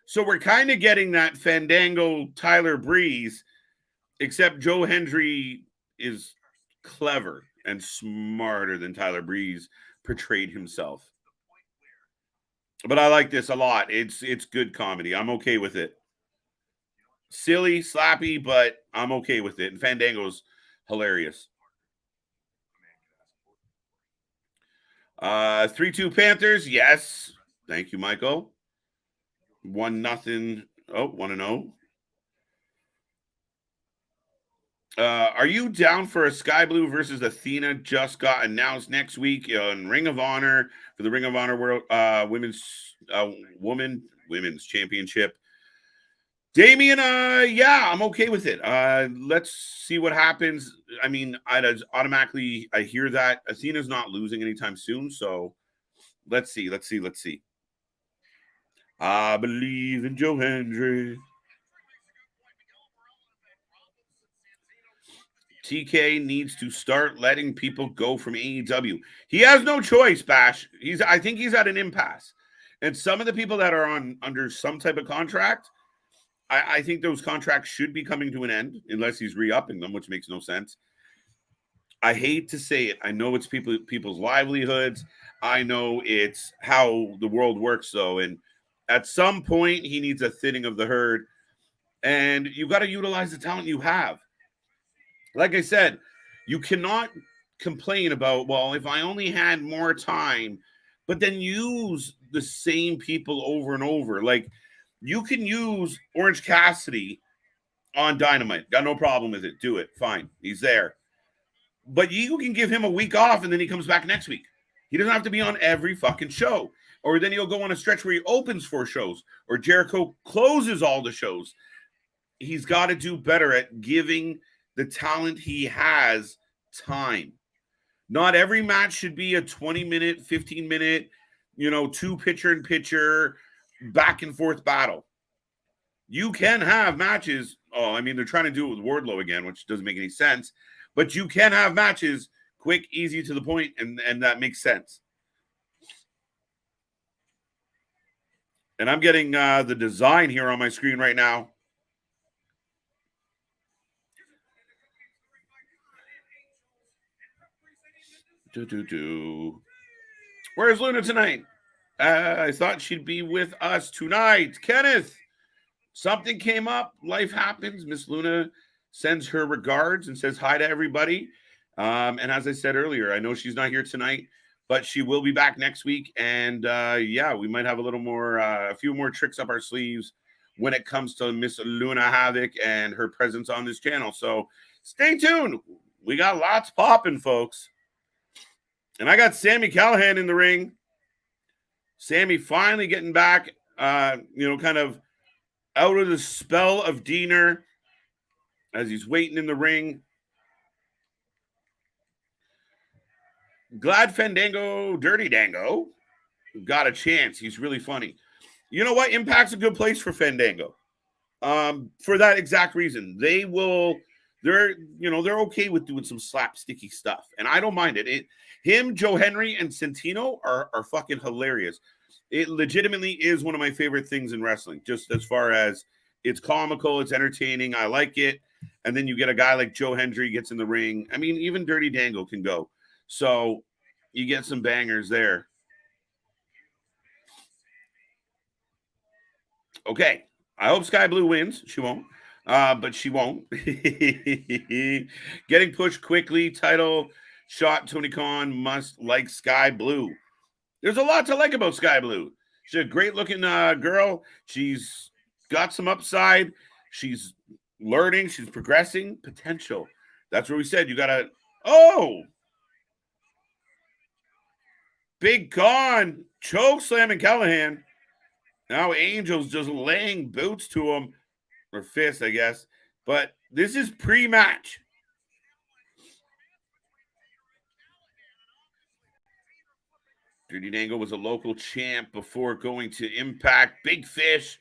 So we're kind of getting that Fandango Tyler Breeze, except Joe Hendry is clever and smarter than Tyler Breeze portrayed himself. But I like this a lot. It's good comedy. I'm okay with it. Silly, slappy, but I'm okay with it. And Fandango's hilarious. 3-2 Panthers. Yes. Thank you, Michael. 1-0. Oh, 1-0. Are you down for a Sky Blue versus Athena? Just got announced next week on Ring of Honor for the Ring of Honor World Women's Championship. Damien, yeah, I'm okay with it. Let's see what happens. I mean, I hear that Athena's not losing anytime soon, so let's see. I believe in Joe Hendry. TK needs to start letting people go from AEW. He has no choice, Bash. I think he's at an impasse. And some of the people that are under some type of contract, I think those contracts should be coming to an end unless he's re-upping them, which makes no sense. I hate to say it. I know it's people's livelihoods. I know it's how the world works, though. And at some point, he needs a thinning of the herd. And you got to utilize the talent you have. Like I said, you cannot complain about, well, if I only had more time, but then use the same people over and over. Like, you can use Orange Cassidy on Dynamite. Got no problem with it. Do it. Fine. He's there. But you can give him a week off and then he comes back next week. He doesn't have to be on every fucking show. Or then he'll go on a stretch where he opens 4 shows. Or Jericho closes all the shows. He's got to do better at giving the talent he has time. Not every match should be a 20-minute, 15-minute, 2 pitcher-in-pitcher, back-and-forth battle. You can have matches. Oh, I mean, they're trying to do it with Wardlow again, which doesn't make any sense. But you can have matches quick, easy, to the point, and that makes sense. And I'm getting the design here on my screen right now. Where's Luna tonight? I thought she'd be with us tonight. Kenneth, something came up. Life happens. Miss Luna sends her regards and says hi to everybody. And as I said earlier, I know she's not here tonight, but she will be back next week. And yeah, we might have a few more tricks up our sleeves when it comes to Miss Luna Havoc and her presence on this channel. So stay tuned. We got lots popping, folks. And I got Sami Callahan in the ring. Sami finally getting back, kind of out of the spell of Diener as he's waiting in the ring. Glad Fandango, Dirty Dango got a chance. He's really funny. You know what? Impact's a good place for Fandango. For that exact reason. They're okay with doing some slapsticky stuff. And I don't mind it. Him, Joe Hendry, and Santino are fucking hilarious. It legitimately is one of my favorite things in wrestling, just as far as it's comical, it's entertaining, I like it. And then you get a guy like Joe Hendry gets in the ring. I mean, even Dirty Dango can go. So you get some bangers there. Okay. I hope Sky Blue wins. She won't. But she won't. Getting pushed quickly. Title shot. Tony Khan must like Sky Blue. There's a lot to like about Sky Blue. She's a great looking girl. She's got some upside. She's learning. She's progressing. Potential. That's where we said you got to, oh, Big Con choke slamming Callahan. Now Angel's just laying boots to him, or fists, I guess. But this is pre-match. Dirty Dango was a local champ before going to Impact. Big Fish,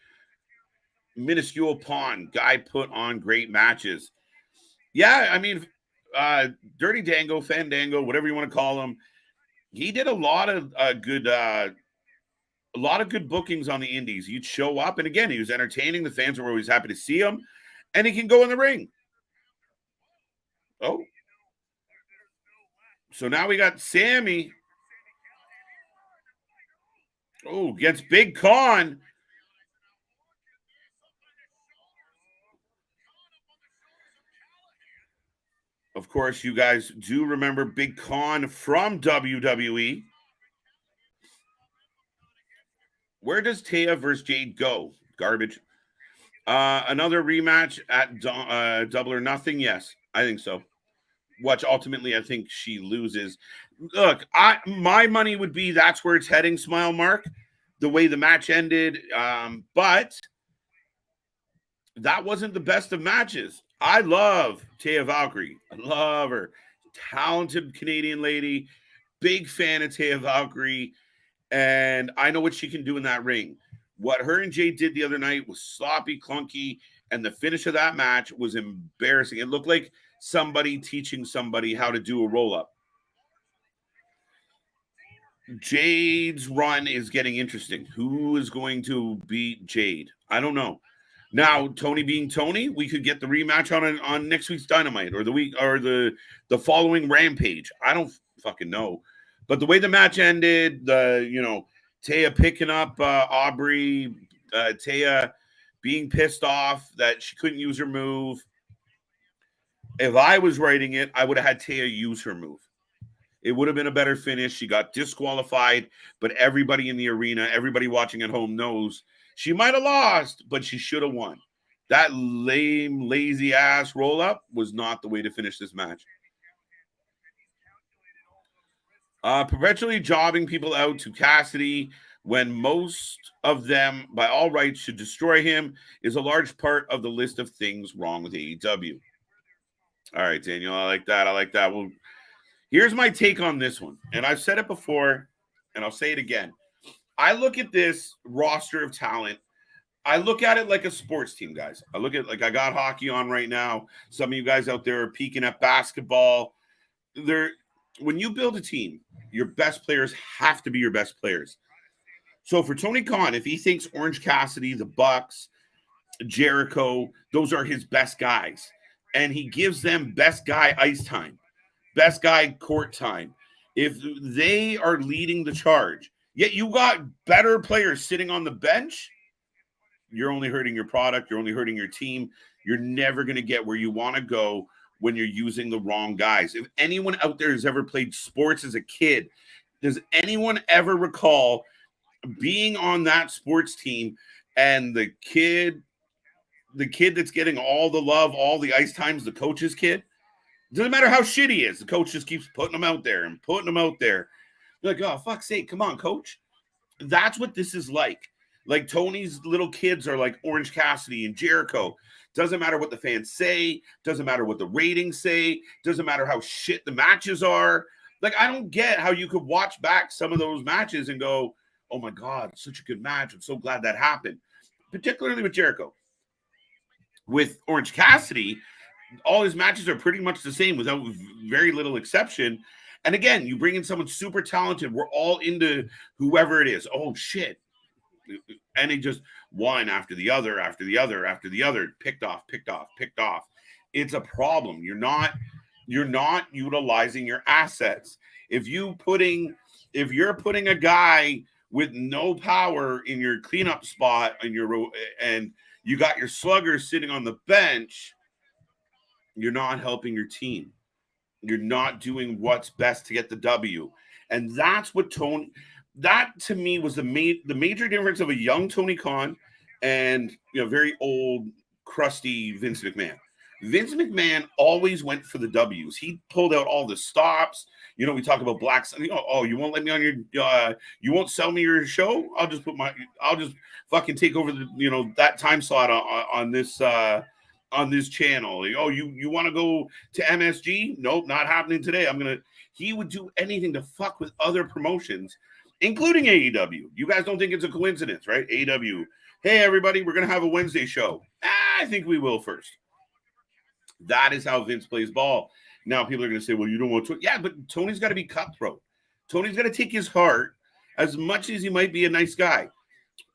minuscule pond. Guy put on great matches. Yeah, I mean, Dirty Dango, Fandango, whatever you want to call him, he did a lot of good bookings on the indies. You'd show up, and again, he was entertaining. The fans were always happy to see him, and he can go in the ring. Oh. So now we got Sammy. Oh, gets Big Con. Of course, you guys do remember Big Con from WWE. Where does Taya versus Jade go? Garbage. Another rematch at Double or Nothing? Yes, I think so. Which ultimately I think she loses. Look, my money would be that's where it's heading, smile mark, the way the match ended. But that wasn't the best of matches. I love Taya Valkyrie. I love her. Talented Canadian lady. Big fan of Taya Valkyrie. And I know what she can do in that ring. What her and Jade did the other night was sloppy, clunky, and the finish of that match was embarrassing. It looked like somebody teaching somebody how to do a roll-up. Jade's run is getting interesting. Who is going to beat Jade? I don't know. Now, Tony being Tony, we could get the rematch on next week's Dynamite or the following Rampage. I don't fucking know. But the way the match ended, Taya picking up Aubrey, Taya being pissed off that she couldn't use her move. If I was writing it, I would have had Taya use her move. It would have been a better finish. She got disqualified, but everybody in the arena, everybody watching at home knows she might have lost, but she should have won. That lame, lazy ass roll up was not the way to finish this match. Perpetually jobbing people out to Cassidy when most of them, by all rights, should destroy him is a large part of the list of things wrong with AEW. All right, Daniel, I like that. Well, here's my take on this one. And I've said it before, and I'll say it again. I look at this roster of talent. I look at it like a sports team, guys. I look at like I got hockey on right now. Some of you guys out there are peeking at basketball. When you build a team, your best players have to be your best players. So for Tony Khan, if he thinks Orange Cassidy, the Bucks, Jericho, those are his best guys, and he gives them best guy ice time, best guy court time, if they are leading the charge, yet you got better players sitting on the bench, you're only hurting your product. You're only hurting your team. You're never going to get where you want to go when you're using the wrong guys. If anyone out there has ever played sports as a kid, does anyone ever recall being on that sports team and the kid that's getting all the love, all the ice times, the coach's kid? Doesn't matter how shit he is. The coach just keeps putting him out there and putting him out there. You're like, oh, fuck's sake, come on, coach. That's what this is like. Like Tony's little kids are like Orange Cassidy and Jericho. Doesn't matter what the fans say. Doesn't matter what the ratings say. Doesn't matter how shit the matches are. Like, I don't get how you could watch back some of those matches and go, oh my God, such a good match. I'm so glad that happened. Particularly with Jericho. With Orange Cassidy, all his matches are pretty much the same without very little exception. And again, you bring in someone super talented. We're all into whoever it is. Oh, shit. And he just one after the other, after the other, after the other, picked off. It's a problem. You're not utilizing your assets. If you're putting a guy with no power in your cleanup spot and you got your slugger sitting on the bench, you're not helping your team. You're not doing what's best to get the W. And that's what that to me was the major difference of a young Tony Khan and very old, crusty Vince McMahon. Vince McMahon always went for the W's. He pulled out all the stops. You know, we talk about Black. Oh, you won't let me on your. You won't sell me your show. I'll just fucking take over that time slot on this channel. Oh, you want to go to MSG? Nope, not happening today. He would do anything to fuck with other promotions, including AEW. You guys don't think it's a coincidence, right? AEW. Hey, everybody, we're gonna have a Wednesday show. I think we will first. That is how Vince plays ball. Now people are going to say, well, you don't want to. Yeah, but Tony's got to be cutthroat. Tony's got to take his heart, as much as he might be a nice guy,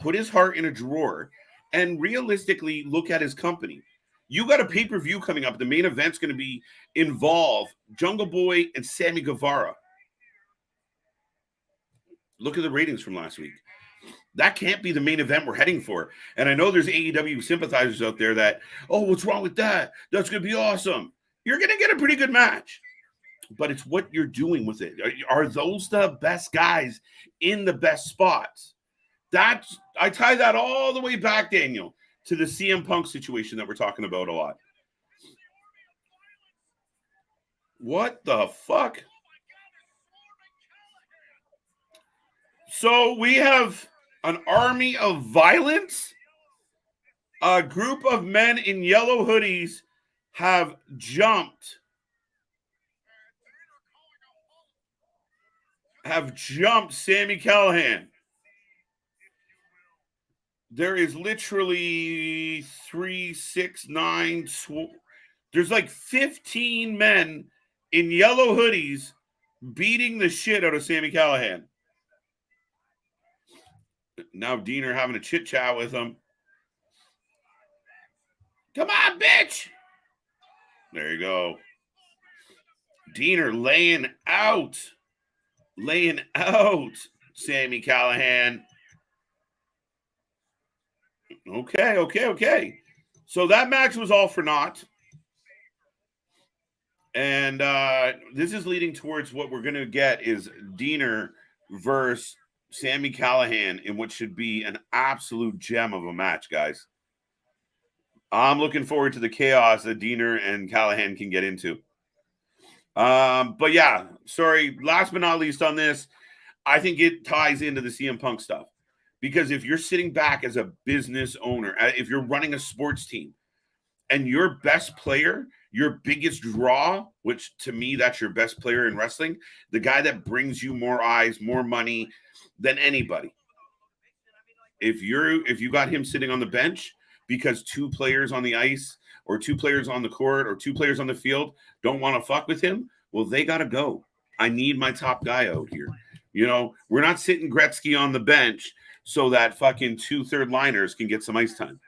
put his heart in a drawer and realistically look at his company. You got a pay-per-view coming up. The main event's going to involve Jungle Boy and Sammy Guevara. Look at the ratings from last week. That can't be the main event we're heading for. And I know there's AEW sympathizers out there that, oh, what's wrong with that? That's going to be awesome. You're going to get a pretty good match. But it's what you're doing with it. Are those the best guys in the best spots? I tie that all the way back, Daniel, to the CM Punk situation that we're talking about a lot. What the fuck? So we have an army of violence. A group of men in yellow hoodies have jumped Sami Callahan. There is literally 3, 6, 9. There's like 15 men in yellow hoodies beating the shit out of Sami Callahan. Now Diener having a chit chat with him. Come on, bitch. There you go. Diener laying out Sami Callahan. Okay. So that match was all for naught. And this is leading towards what we're going to get is Diener versus Sami Callahan in what should be an absolute gem of a match, guys. I'm looking forward to the chaos that Diener and Callahan can get into. But yeah, sorry, last but not least on this, I think it ties into the CM Punk stuff. Because if you're sitting back as a business owner, if you're running a sports team, and your best player, your biggest draw, which to me, that's your best player in wrestling, the guy that brings you more eyes, more money than anybody. If you got him sitting on the bench because 2 players on the ice or 2 players on the court or 2 players on the field don't want to fuck with him, well, they got to go. I need my top guy out here. You know, we're not sitting Gretzky on the bench so that fucking 2 third liners can get some ice time.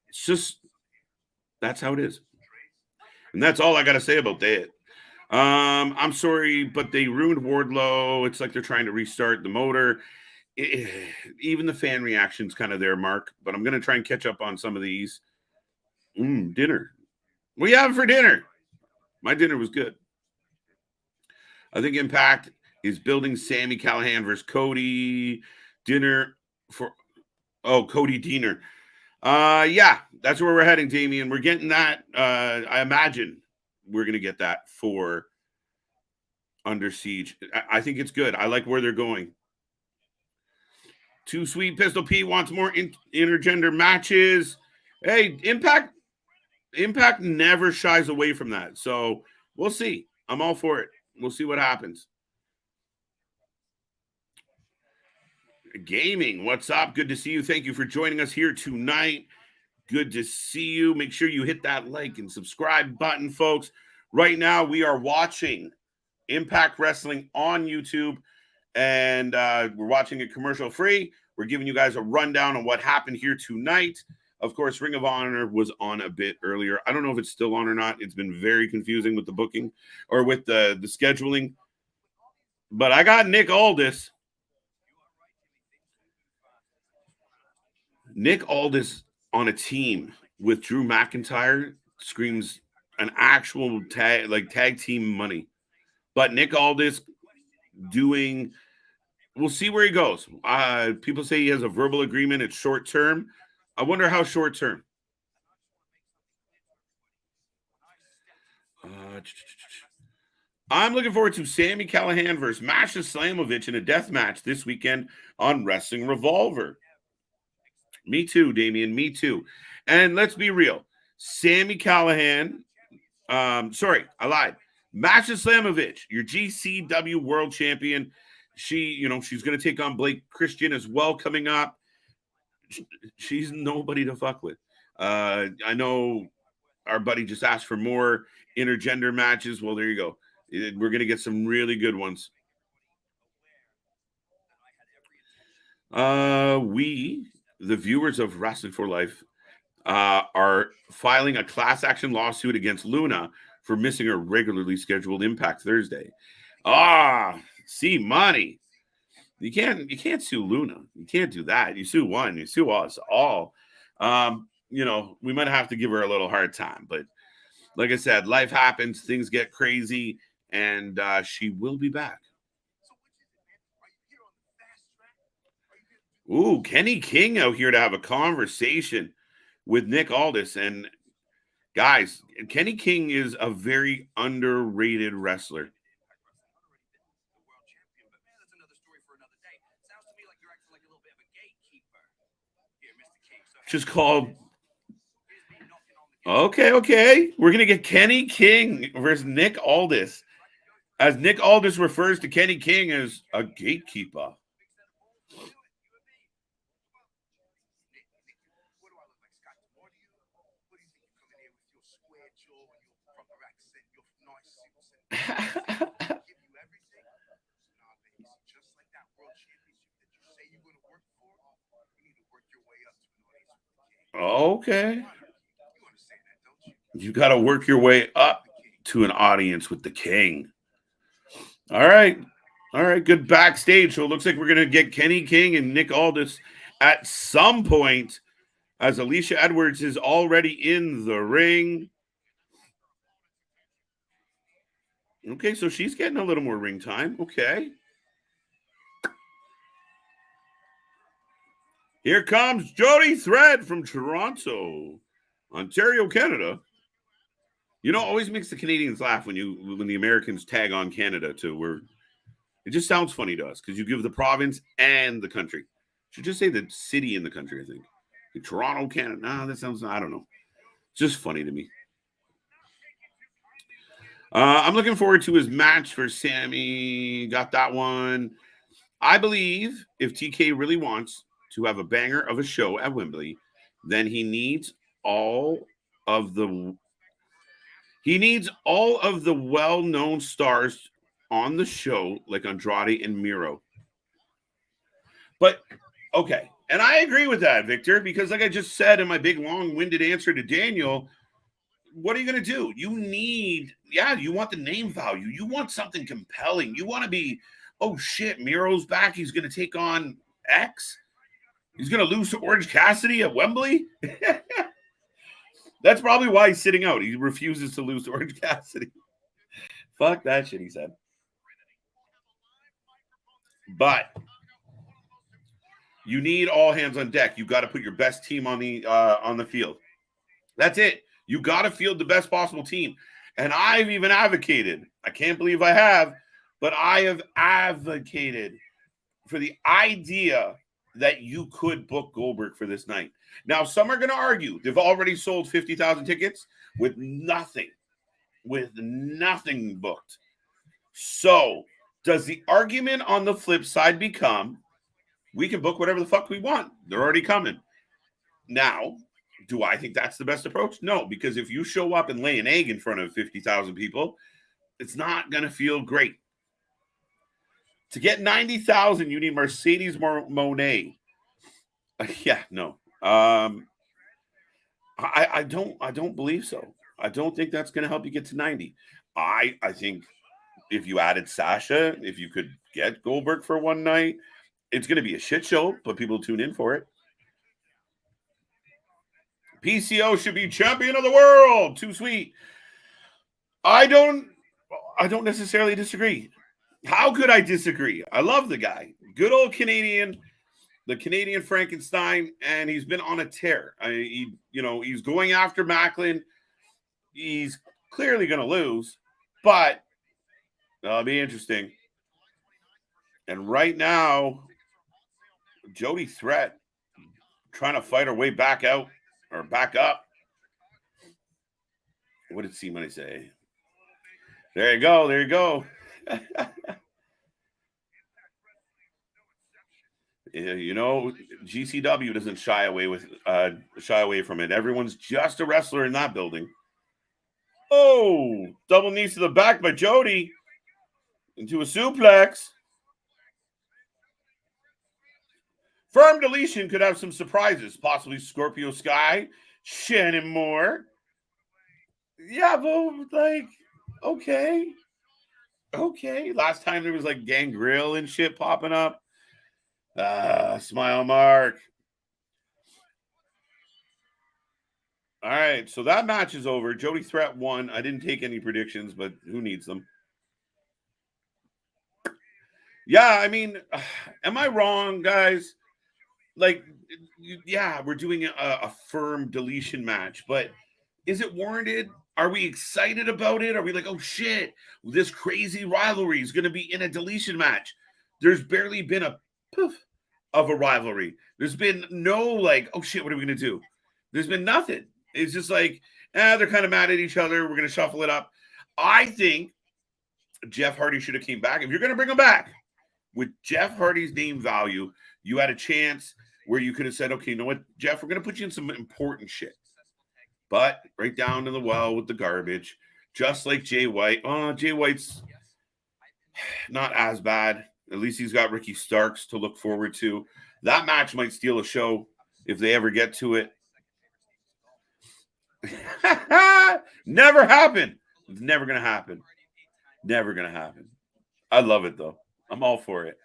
It's just, that's how it is. And that's all I got to say about that. I'm sorry, but they ruined Wardlow. It's like they're trying to restart the motor. Even the fan reaction's kind of there, Mark, but I'm going to try and catch up on some of these. Dinner. What do you have for dinner? My dinner was good. I think Impact is building Sami Callahan versus Cody. Dinner for Cody Diener. Yeah, that's where we're heading, Damian. We're getting that. I imagine we're going to get that for Under Siege. I think it's good. I like where they're going. Too Sweet Pistol Pete wants more intergender matches. Hey, Impact never shies away from that. So we'll see. I'm all for it. We'll see what happens. Gaming, what's up? Good to see you. Thank you for joining us here tonight. Good to see you. Make sure you hit that like and subscribe button, folks. Right now, we are watching Impact Wrestling on YouTube, and we're watching it commercial free. We're giving you guys a rundown on what happened here tonight. Of course, Ring of Honor was on a bit earlier. I don't know if it's still on or not. It's been very confusing with the booking or with the scheduling. But I got Nick Aldis. Nick Aldis on a team with Drew McIntyre screams an actual tag team money. But Nick Aldis we'll see where he goes. People say he has a verbal agreement. It's short term. I wonder how short term. I'm looking forward to Sami Callahan versus Masha Slamovich in a death match this weekend on Wrestling Revolver. Me too, Damian. Me too. And let's be real. Sami Callahan, sorry, I lied. Masha Slamovich, your GCW world champion. She's going to take on Blake Christian as well coming up. She's nobody to fuck with. I know our buddy just asked for more intergender matches. Well, there you go. We're going to get some really good ones. We, the viewers of Wrestling for Life, are filing a class action lawsuit against Luna for missing her regularly scheduled Impact Thursday. See money. You can't sue Luna. You can't do that. You sue one. You sue us all. We might have to give her a little hard time, but like I said, life happens. Things get crazy, and she will be back. Ooh, Kenny King out here to have a conversation with Nick Aldis. And guys, Kenny King is a very underrated wrestler. Just called. Okay. We're going to get Kenny King versus Nick Aldis. As Nick Aldis refers to Kenny King as a gatekeeper. Okay. You got to work your way up to an audience with the king. All right. Good backstage. So it looks like we're going to get Kenny King and Nick Aldis at some point, as Alicia Edwards is already in the ring. Okay, so she's getting a little more ring time. Okay. Here comes Jody Thread from Toronto, Ontario, Canada. Always makes the Canadians laugh when the Americans tag on Canada too. It just sounds funny to us because you give the province and the country. Should just say the city and the country, I think. Toronto, Canada. Nah, that sounds, I don't know. It's just funny to me. I'm looking forward to his match for Sami. Got that one. I believe if TK really wants to have a banger of a show at Wembley, then he needs all of the well-known stars on the show, like Andrade and Miro. But, okay. And I agree with that, Victor, because like I just said in my big, long-winded answer to Daniel, what are you going to do? You want the name value. You want something compelling. You want to be, oh, shit, Miro's back. He's going to take on X. He's going to lose to Orange Cassidy at Wembley. That's probably why he's sitting out. He refuses to lose to Orange Cassidy. Fuck that shit, he said. But you need all hands on deck. You got to put your best team on the field. That's it. You got to field the best possible team. And I've even advocated, I can't believe I have, but I have advocated for the idea that you could book Goldberg for this night. Now, some are going to argue they've already sold 50,000 tickets with nothing booked. So does the argument on the flip side become, we can book whatever the fuck we want? They're already coming. Now, do I think that's the best approach? No, because if you show up and lay an egg in front of 50,000 people, it's not going to feel great. To get 90,000, you need Mercedes Moné. Yeah, no. I don't believe so. I don't think that's going to help you get to 90. I think if you added Sasha, if you could get Goldberg for one night, it's going to be a shit show, but people tune in for it. PCO should be champion of the world. Too sweet. I don't necessarily disagree. How could I disagree? I love the guy. Good old Canadian, the Canadian Frankenstein, and he's been on a tear. He's going after Macklin. He's clearly going to lose, But that'll be interesting. And right now, Jody Threat trying to fight her way back out or back up. What did C-Money say? There you go. There you go. You know, GCW doesn't shy away from it. Everyone's just a wrestler in that building. Oh, double knees to the back by Jody into a suplex. Firm deletion could have some surprises, possibly Scorpio Sky, Shannon Moore. Yeah, but like, okay. Last time there was like Gangrel and shit popping up. Smile Mark. All right, so that match is over. Jody Threat won. I didn't take any predictions, but who needs them? Yeah, I mean, am I wrong, guys? Like, yeah, we're doing a firm deletion match, but is it warranted? Are we excited about it? Are we like, oh shit, this crazy rivalry is going to be in a deletion match? There's barely been a poof of a rivalry. There's been no like, oh shit, what are we going to do? There's been nothing. It's just like, they're kind of mad at each other. We're going to shuffle it up. I think Jeff Hardy should have came back. If you're going to bring him back with Jeff Hardy's name value, you had a chance where you could have said, okay, you know what, Jeff, we're going to put you in some important shit. But right down to the well with the garbage, just like Jay White. Oh, Jay White's not as bad. At least he's got Ricky Starks to look forward to. That match might steal a show if they ever get to it. Never happened. It's never going to happen. Never going to happen. I love it, though. I'm all for it.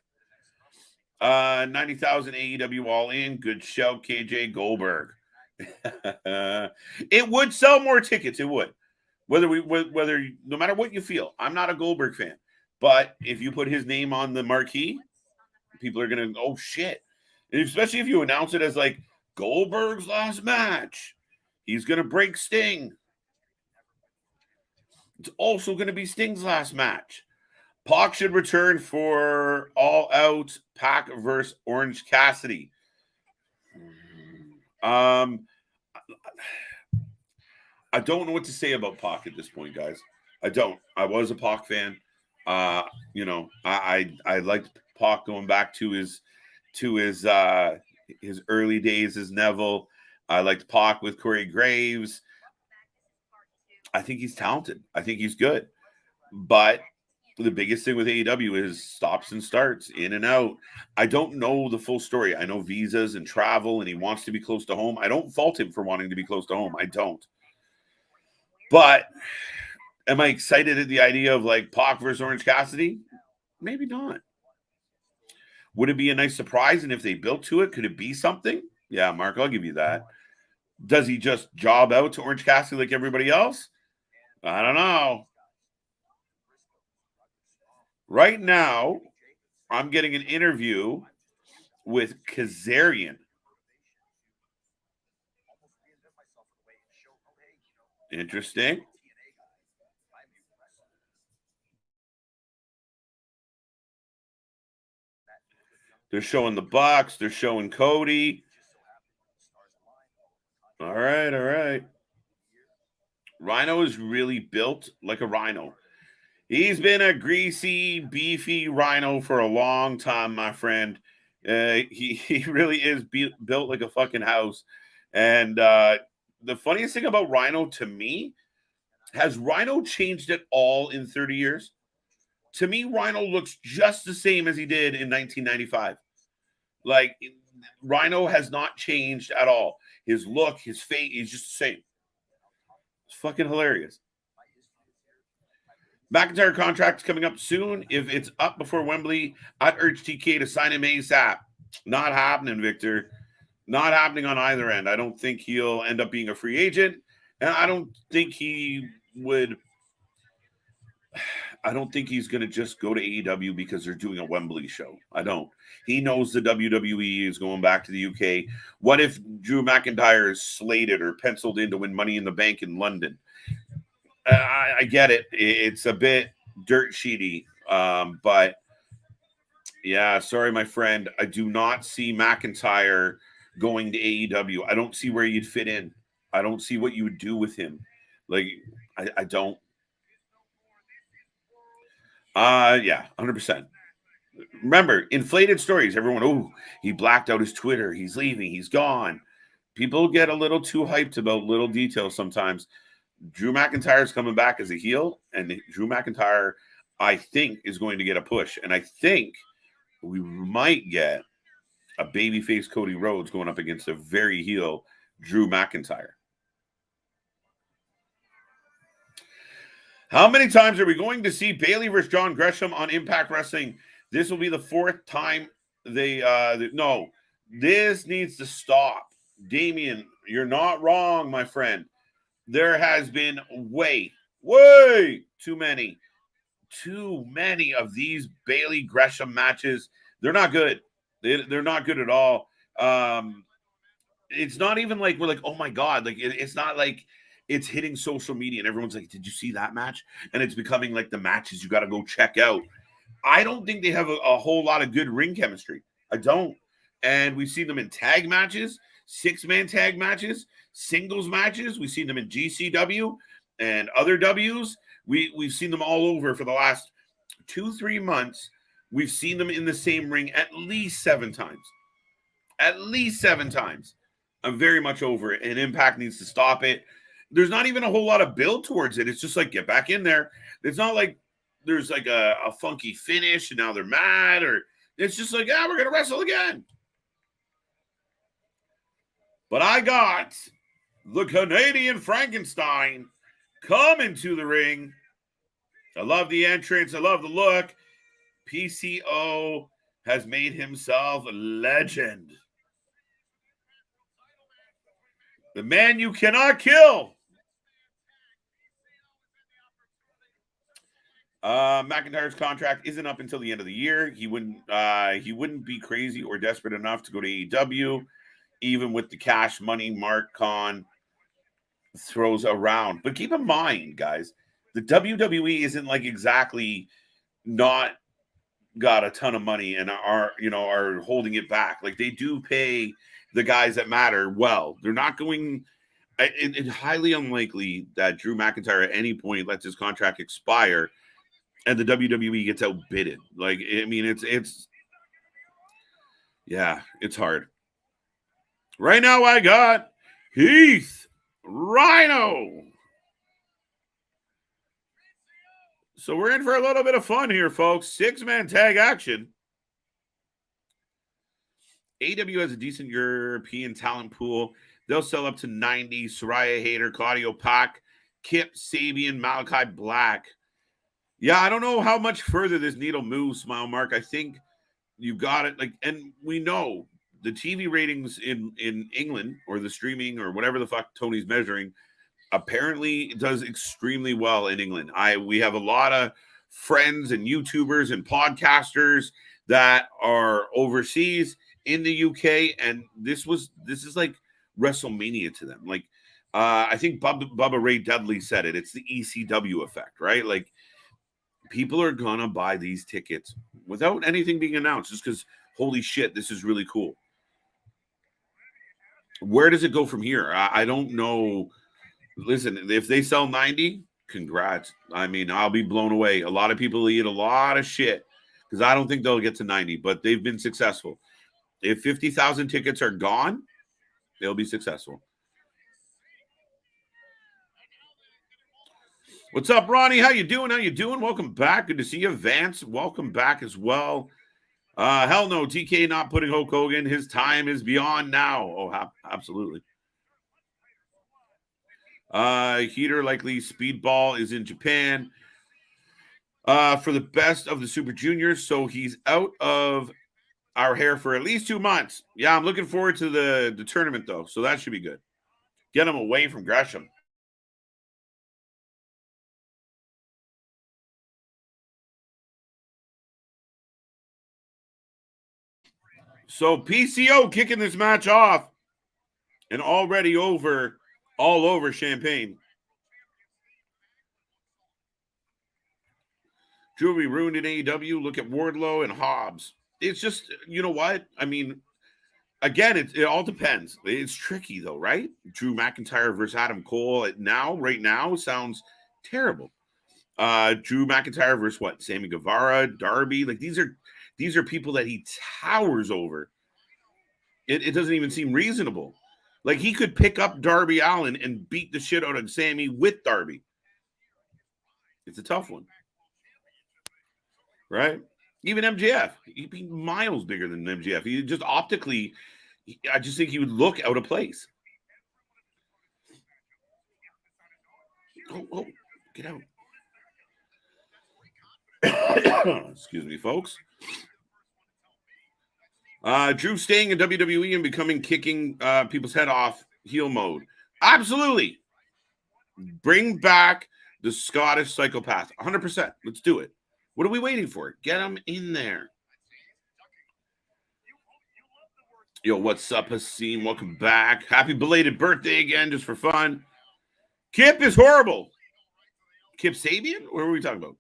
90,000 AEW All In. Good show, KJ Goldberg. It would sell more tickets. It would. Whether no matter what you feel. I'm not a Goldberg fan. But if you put his name on the marquee, people are going to, oh, shit. And especially if you announce it as like Goldberg's last match. He's going to break Sting. It's also going to be Sting's last match. Pac should return for All Out Pac versus Orange Cassidy. I don't know what to say about Pac at this point, guys. I don't. I was a Pac fan. You know, I liked Pac going back to his early days as Neville. I liked Pac with Corey Graves. I think he's talented. I think he's good. But the biggest thing with AEW is stops and starts, in and out. I don't know the full story. I know visas and travel, and he wants to be close to home. I don't fault him for wanting to be close to home. I don't. But am I excited at the idea of like Pac versus Orange Cassidy? Maybe not. Would it be a nice surprise? And if they built to it, could it be something? Yeah, Mark, I'll give you that. Does he just job out to Orange Cassidy like everybody else? I don't know. Right now, I'm getting an interview with Kazarian. Interesting. They're showing the Bucks. They're showing Cody. All right. Rhino is really built like a rhino. He's been a greasy, beefy rhino for a long time, my friend. He really is built like a fucking house. And the funniest thing about Rhino to me, has Rhino changed at all in 30 years? To me, Rhino looks just the same as he did in 1995. Like, Rhino has not changed at all. His look, his face, he's just the same. It's fucking hilarious. McIntyre contract is coming up soon. If it's up before Wembley, I'd urge TK to sign him ASAP. Not happening, Victor. Not happening on either end. I don't think he'll end up being a free agent. And I don't think he would. I don't think he's going to just go to AEW because they're doing a Wembley show. I don't. He knows the WWE is going back to the UK. What if Drew McIntyre is slated or penciled in to win Money in the Bank in London? I get it. It's a bit dirt sheety. But yeah, sorry, my friend. I do not see McIntyre going to AEW. I don't see where you'd fit in. I don't see what you would do with him. Like, I don't. Yeah, 100%. Remember, inflated stories. Everyone, oh, he blacked out his Twitter. He's leaving. He's gone. People get a little too hyped about little details sometimes. Drew McIntyre is coming back as a heel, and Drew McIntyre, I think, is going to get a push. And I think we might get a babyface Cody Rhodes going up against a very heel Drew McIntyre. How many times are we going to see Bayley versus John Gresham on Impact Wrestling? This will be the fourth time no, this needs to stop. Damien, you're not wrong, my friend. There has been way too many of these Bayley Gresham matches. They're not good. They're not good at all. It's not even like we're like, oh my God, like it's not like it's hitting social media and everyone's like, did you see that match? And it's becoming like the matches you got to go check out. I don't think they have a whole lot of good ring chemistry. I don't. And we've seen them in tag matches, 6-man tag matches, singles matches. We've seen them in GCW and other Ws. We've seen them all over for the last 2-3 months. We've seen them in the same ring at least 7 times. At least 7 times. I'm very much over it, and Impact needs to stop it. There's not even a whole lot of build towards it. It's just like, get back in there. It's not like there's like a funky finish and now they're mad, or it's just like, yeah, we're going to wrestle again. But I got the Canadian Frankenstein coming to the ring. I love the entrance. I love the look. PCO has made himself a legend. The man you cannot kill. McIntyre's contract isn't up until the end of the year. He wouldn't be crazy or desperate enough to go to AEW, even with the cash money Mark Khan throws around. But keep in mind, guys, the WWE isn't like exactly not got a ton of money and are holding it back. Like, they do pay the guys that matter well. They're not going. It's highly unlikely that Drew McIntyre at any point lets his contract expire and the WWE gets outbidded. Like, I mean, it's hard. Right now, I got Heath Rhino. So we're in for a little bit of fun here, folks. 6-man tag action. AEW has a decent European talent pool. They'll sell up to 90. Soraya Hayter, Claudio Pac, Kip Sabian, Malachi Black. Yeah, I don't know how much further this needle moves, Smile Mark. I think you got it. Like, and we know the TV ratings in England, or the streaming, or whatever the fuck Tony's measuring, apparently does extremely well in England. We have a lot of friends and YouTubers and podcasters that are overseas in the UK, and this is like WrestleMania to them. Like, I think Bubba Ray Dudley said it. It's the ECW effect, right? Like, people are gonna buy these tickets without anything being announced, just because, holy shit, this is really cool. Where does it go from here? I don't know. Listen, if they sell 90, congrats. I mean, I'll be blown away. A lot of people eat a lot of shit because I don't think they'll get to 90, but they've been successful. If 50,000 tickets are gone, they'll be successful. What's up, Ronnie? How you doing? Welcome back. Good to see you. Vance, welcome back as well. Hell no, TK not putting Hulk Hogan. His time is beyond now. Oh, absolutely. Heater likely Speedball is in Japan for the best of the Super Juniors, so he's out of our hair for at least 2 months. Yeah, I'm looking forward to the tournament, though, so that should be good. Get him away from Gresham. So PCO kicking this match off, and already all over Champagne. Jewelry ruined in AEW. Look at Wardlow and Hobbs. It's just, you know what? I mean, again, it all depends. It's tricky though, right? Drew McIntyre versus Adam Cole right now sounds terrible. Drew McIntyre versus what? Sammy Guevara, Darby. Like these are people that he towers over. It doesn't even seem reasonable. Like he could pick up Darby Allin and beat the shit out of Sammy with Darby. It's a tough one. Right? Even MJF, he'd be miles bigger than MJF. He just optically, I just think he would look out of place. Oh, get out. Excuse me, folks. Drew staying in WWE and kicking people's head off heel mode. Absolutely. Bring back the Scottish psychopath. 100%. Let's do it. What are we waiting for? Get him in there. Yo, what's up, Hasim? Welcome back. Happy belated birthday again, just for fun. Kip is horrible. Kip Sabian? What are we talking about?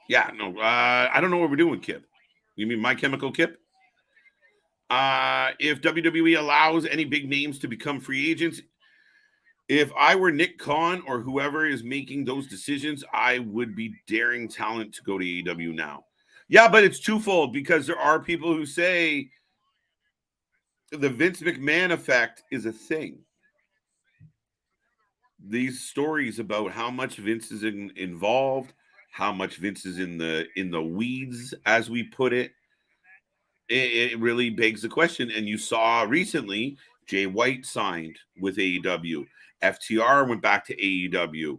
Yeah, no, I don't know what we're doing with Kip. You mean My Chemical Kip? If WWE allows any big names to become free agents, if I were Nick Khan or whoever is making those decisions, I would be daring talent to go to AEW now. Yeah, but it's twofold because there are people who say the Vince McMahon effect is a thing. These stories about how much Vince is involved, how much Vince is in the weeds, as we put it, it really begs the question. And you saw recently Jay White signed with AEW. FTR went back to AEW.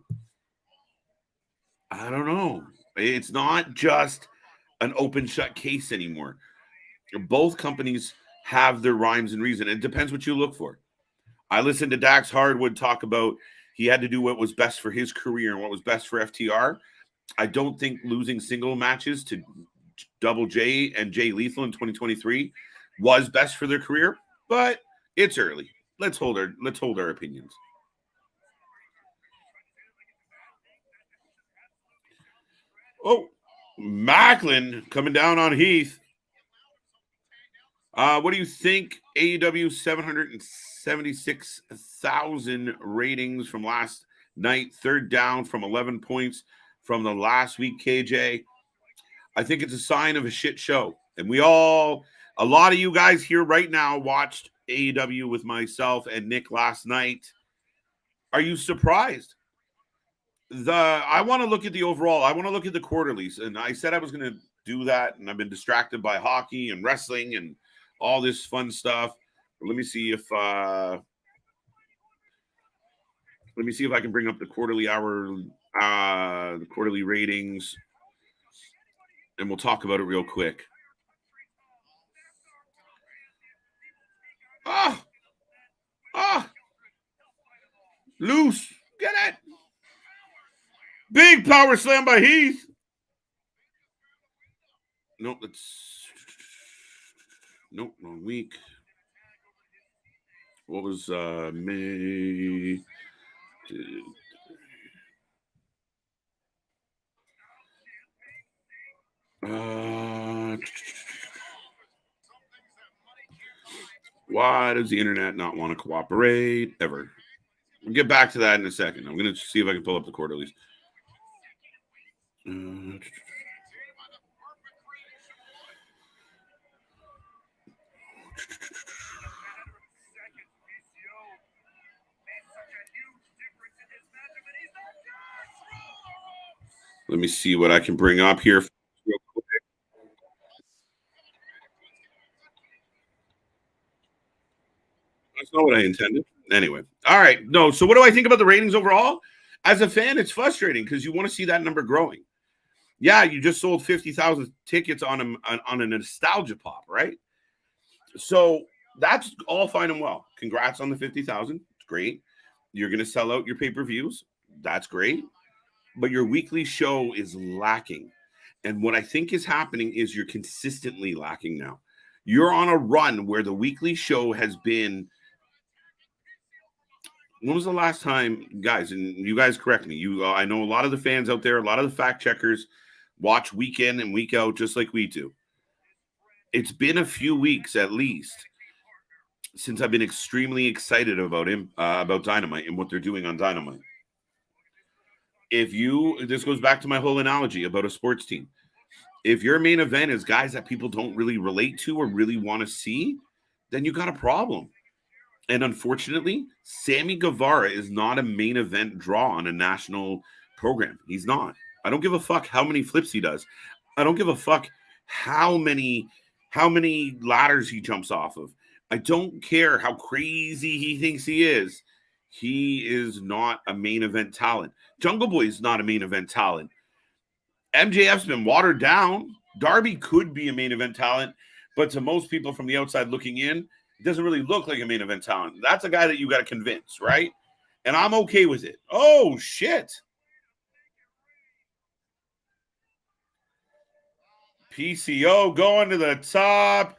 I don't know. It's not just an open shut case anymore. Both companies have their rhymes and reason. It depends what you look for. I listened to Dax Hardwood talk about he had to do what was best for his career and what was best for FTR. I don't think losing single matches to Double J and Jay Lethal in 2023 was best for their career, but it's early. Let's hold our opinions. Oh, Macklin coming down on Heath. What do you think? AEW 776,000 ratings from last night, third down from 11 points from the last week, KJ. I think it's a sign of a shit show. And a lot of you guys here right now watched AEW with myself and Nick last night. Are you surprised? I want to look at the overall. I want to look at the quarterlies. And I said I was going to do that. And I've been distracted by hockey and wrestling and all this fun stuff. But let me see if I can bring up the quarterly the quarterly ratings, and we'll talk about it real quick. Loose, get it. Big power slam by Heath. Nope, wrong week. What was May? Why does the internet not want to cooperate ever? We'll get back to that in a second. I'm going to see if I can pull up the quarterlies. Let me see what I can bring up here real quick. That's not what I intended. Anyway. All right. No. So what do I think about the ratings overall? As a fan, it's frustrating because you want to see that number growing. Yeah, you just sold 50,000 tickets on a nostalgia pop, right? So that's all fine and well. Congrats on the 50,000. It's great. You're going to sell out your pay-per-views. That's great. But your weekly show is lacking. And what I think is happening is you're consistently lacking now. You're on a run where the weekly show has been When was the last time, guys, and you guys correct me, I know a lot of the fans out there, a lot of the fact checkers watch week in and week out just like we do. It's been a few weeks at least since I've been extremely excited about about Dynamite and what they're doing on Dynamite. This goes back to my whole analogy about a sports team. If your main event is guys that people don't really relate to or really want to see, then you got a problem. And unfortunately, Sammy Guevara is not a main event draw on a national program. He's not. I don't give a fuck how many flips he does. I don't give a fuck how many ladders he jumps off of. I don't care how crazy he thinks he is. He is not a main event talent. Jungle Boy is not a main event talent. MJF's been watered down. Darby could be a main event talent, but to most people from the outside looking in, it doesn't really look like a main event talent. That's a guy that you got to convince, right? And I'm okay with it. Oh, shit. PCO going to the top.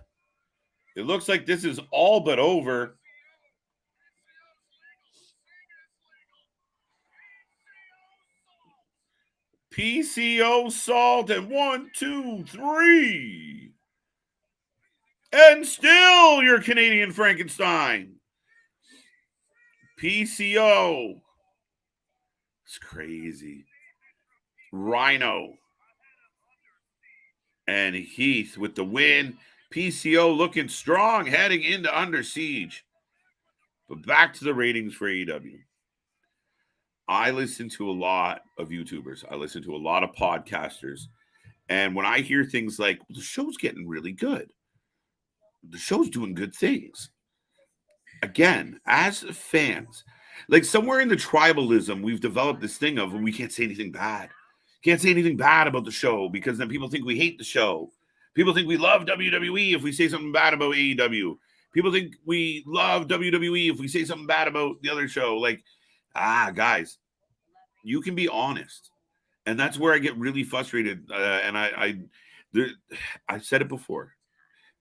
It looks like this is all but over. PCO salt and 1, 2, 3. And still your Canadian Frankenstein. PCO. It's crazy. Rhino. And Heath with the win. PCO looking strong heading into Under Siege. But back to the ratings for AEW. I listen to a lot of YouTubers. I listen to a lot of podcasters. And when I hear things like, the show's getting really good, the show's doing good things. Again, as fans, like somewhere in the tribalism, we've developed this thing of we can't say anything bad. Can't say anything bad about the show because then people think we hate the show. People think we love WWE if we say something bad about AEW. People think we love WWE if we say something bad about the other show. Like, guys, you can be honest. And that's where I get really frustrated. And I've said it before.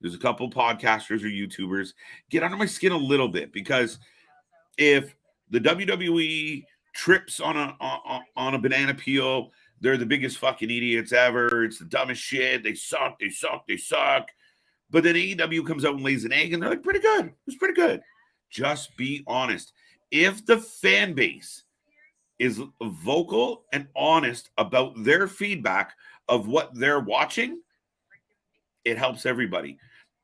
There's a couple podcasters or YouTubers get under my skin a little bit because if the WWE trips on a banana peel, they're the biggest fucking idiots ever. It's the dumbest shit. They suck. But then AEW comes out and lays an egg, and they're like, pretty good. It's pretty good. Just be honest. If the fan base is vocal and honest about their feedback of what they're watching, it helps everybody.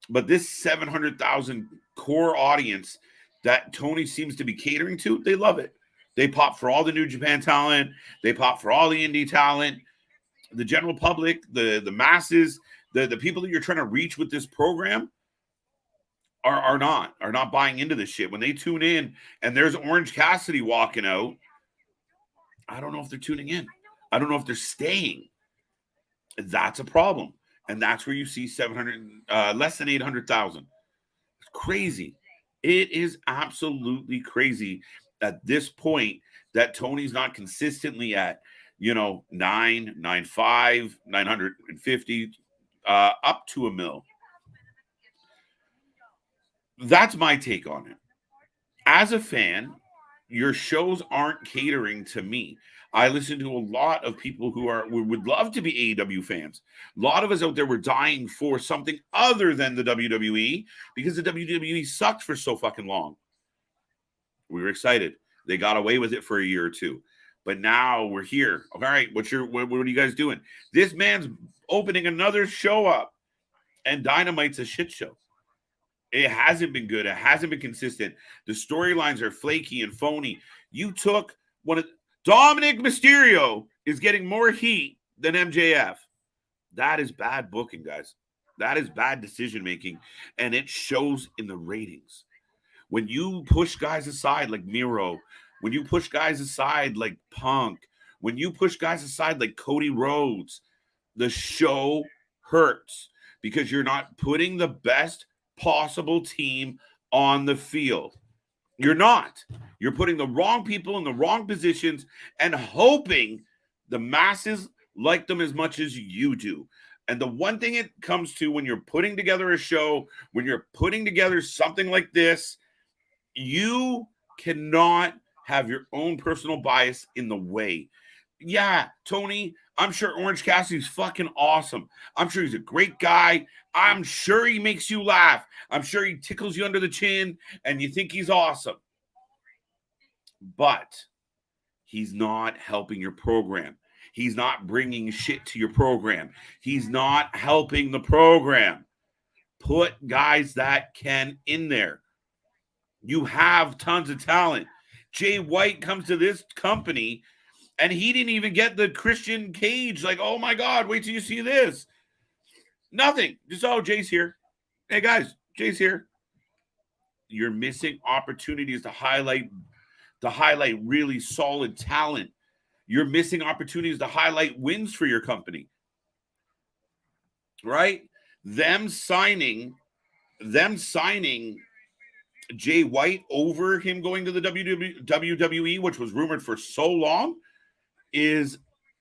But this 700,000 core audience that Tony seems to be catering to, they love it. They pop for all the New Japan talent. They pop for all the indie talent. The general public, the masses, the people that you're trying to reach with this program are not buying into this shit. When they tune in and there's Orange Cassidy walking out, I don't know if they're tuning in. I don't know if they're staying. That's a problem. And that's where you see less than 800,000. It's crazy. It is absolutely crazy at this point that Tony's not consistently at, 995, 950, up to $1 million. That's my take on it. As a fan, your shows aren't catering to me. I listen to a lot of people who would love to be AEW fans. A lot of us out there were dying for something other than the WWE because the WWE sucked for so fucking long. We were excited. They got away with it for a year or two. But now we're here. All right, what are you guys doing? This man's opening another show up, and Dynamite's a shit show. It hasn't been good. It hasn't been consistent. The storylines are flaky and phony. You took Dominic Mysterio is getting more heat than MJF. That is bad booking, guys. That is bad decision making, and it shows in the ratings. When you push guys aside like Miro, when you push guys aside like Punk, when you push guys aside like Cody Rhodes, the show hurts because you're not putting the best possible team on the field. You're not. You're putting the wrong people in the wrong positions and hoping the masses like them as much as you do. And the one thing it comes to when you're putting together a show, when you're putting together something like this, you cannot have your own personal bias in the way. Yeah, Tony, I'm sure Orange Cassidy's fucking awesome. I'm sure he's a great guy. I'm sure he makes you laugh. I'm sure he tickles you under the chin and you think he's awesome. But he's not helping your program. He's not bringing shit to your program. He's not helping the program. Put guys that can in there. You have tons of talent. Jay White comes to this company and he didn't even get the Christian Cage. Like, oh my God, wait till you see this. Nothing. Just, oh, Jay's here. Hey guys, Jay's here. You're missing opportunities to highlight really solid talent. You're missing opportunities to highlight wins for your company. Right? Them signing Jay White over him going to the WWE, which was rumored for so long, is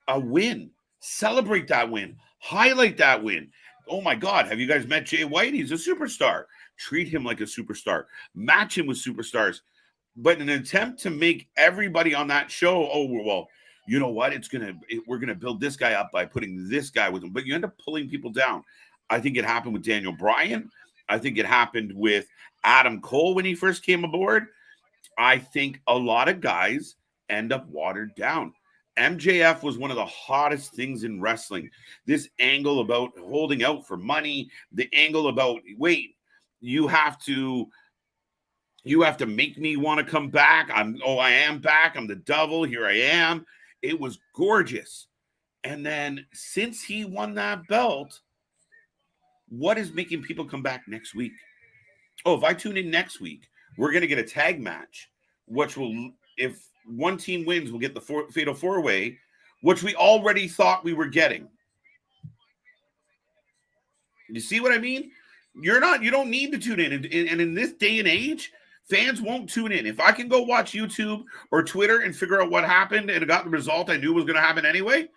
a win. Celebrate that win. Highlight that win. Oh my God, have you guys met Jay White? He's a superstar. Treat him like a superstar. Match him with superstars. But in an attempt to make everybody on that show, oh, well, you know what? We're going to build this guy up by putting this guy with him. But you end up pulling people down. I think it happened with Daniel Bryan. I think it happened with Adam Cole when he first came aboard. I think a lot of guys end up watered down. MJF was one of the hottest things in wrestling. This angle about holding out for money, the angle about, wait, you have to make me want to come back. I am back. I'm the devil. Here I am. It was gorgeous. And then since he won that belt, what is making people come back next week? Oh, if I tune in next week, we're going to get a tag match, which will, if one team wins, we'll get the Fatal 4-Way, which we already thought we were getting. You see what I mean? You don't need to tune in. And in this day and age, fans won't tune in. If I can go watch YouTube or Twitter and figure out what happened and it got the result I knew was going to happen anyway,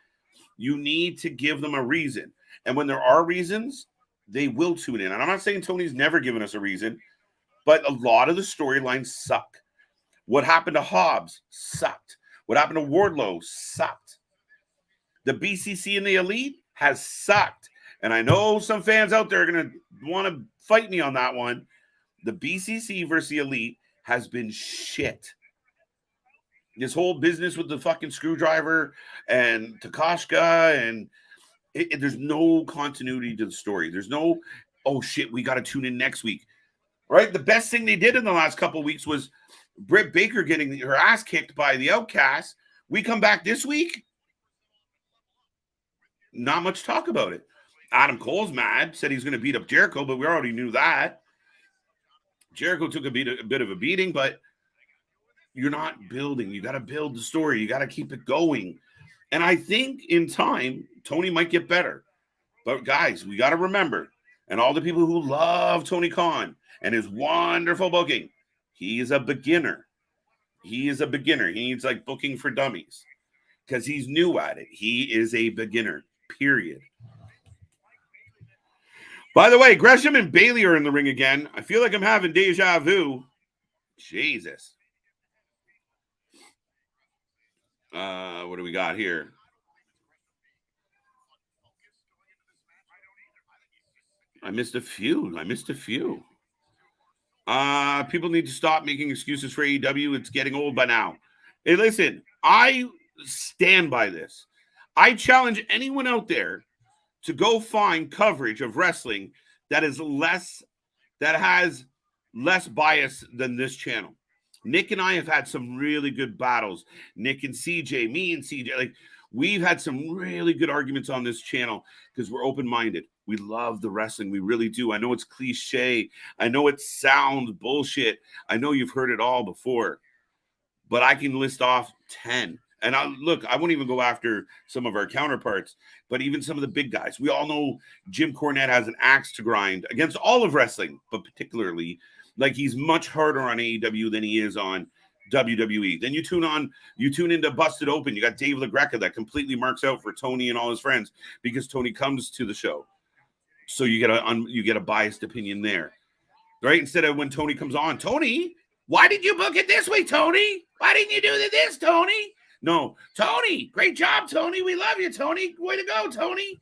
you need to give them a reason. And when there are reasons, they will tune in. And I'm not saying Tony's never given us a reason, but a lot of the storylines suck. What happened to Hobbs sucked. What happened to Wardlow sucked. The BCC and the Elite has sucked. And I know some fans out there are going to want to fight me on that one. The BCC versus the Elite has been shit. This whole business with the fucking screwdriver and Takashka, and there's no continuity to the story. There's no, oh shit, we got to tune in next week. Right? The best thing they did in the last couple of weeks was Britt Baker getting her ass kicked by the Outcasts. We come back this week. Not much talk about it. Adam Cole's mad, said he's going to beat up Jericho, but we already knew that. Jericho took a bit of a beating, but you're not building. You got to build the story. You got to keep it going. And I think in time, Tony might get better. But guys, we got to remember, and all the people who love Tony Khan and his wonderful booking, he is a beginner. He is a beginner. He needs like booking for dummies because he's new at it. He is a beginner, period. By the way, Gresham and Bailey are in the ring again. I feel like I'm having deja vu. Jesus. What do we got here? I missed a few. People need to stop making excuses for AEW. It's getting old by now. Hey, listen, I stand by this. I challenge anyone out there to go find coverage of wrestling that has less bias than this channel. Nick and I have had some really good battles. Nick and CJ, me and CJ, like we've had some really good arguments on this channel because we're open-minded. We love the wrestling. We really do. I know it's cliche. I know it sounds bullshit. I know you've heard it all before, but I can list off 10. And I won't even go after some of our counterparts, but even some of the big guys. We all know Jim Cornette has an axe to grind against all of wrestling, but particularly like he's much harder on AEW than he is on WWE. Then you tune into Busted Open. You got Dave LaGreca that completely marks out for Tony and all his friends because Tony comes to the show. So you get a biased opinion there, right? Instead of when Tony comes on, Tony, why did you book it this way, Tony? Why didn't you do this, Tony? No, Tony, great job, Tony. We love you, Tony. Way to go, Tony.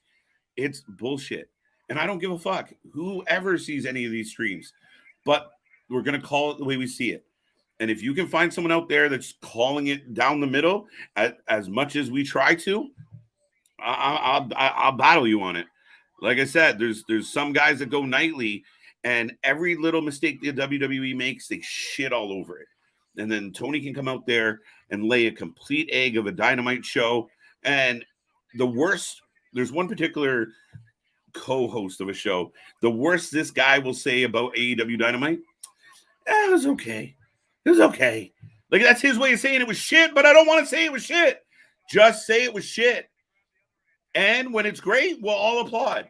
It's bullshit. And I don't give a fuck whoever sees any of these streams, but we're going to call it the way we see it. And if you can find someone out there that's calling it down the middle as much as we try to, I'll battle you on it. Like I said, there's some guys that go nightly, and every little mistake the WWE makes, they shit all over it. And then Tony can come out there and lay a complete egg of a Dynamite show. And the worst, there's one particular co-host of a show, the worst this guy will say about AEW Dynamite, it was okay. It was okay. Like, that's his way of saying it was shit, but I don't want to say it was shit. Just say it was shit. And when it's great, we'll all applaud.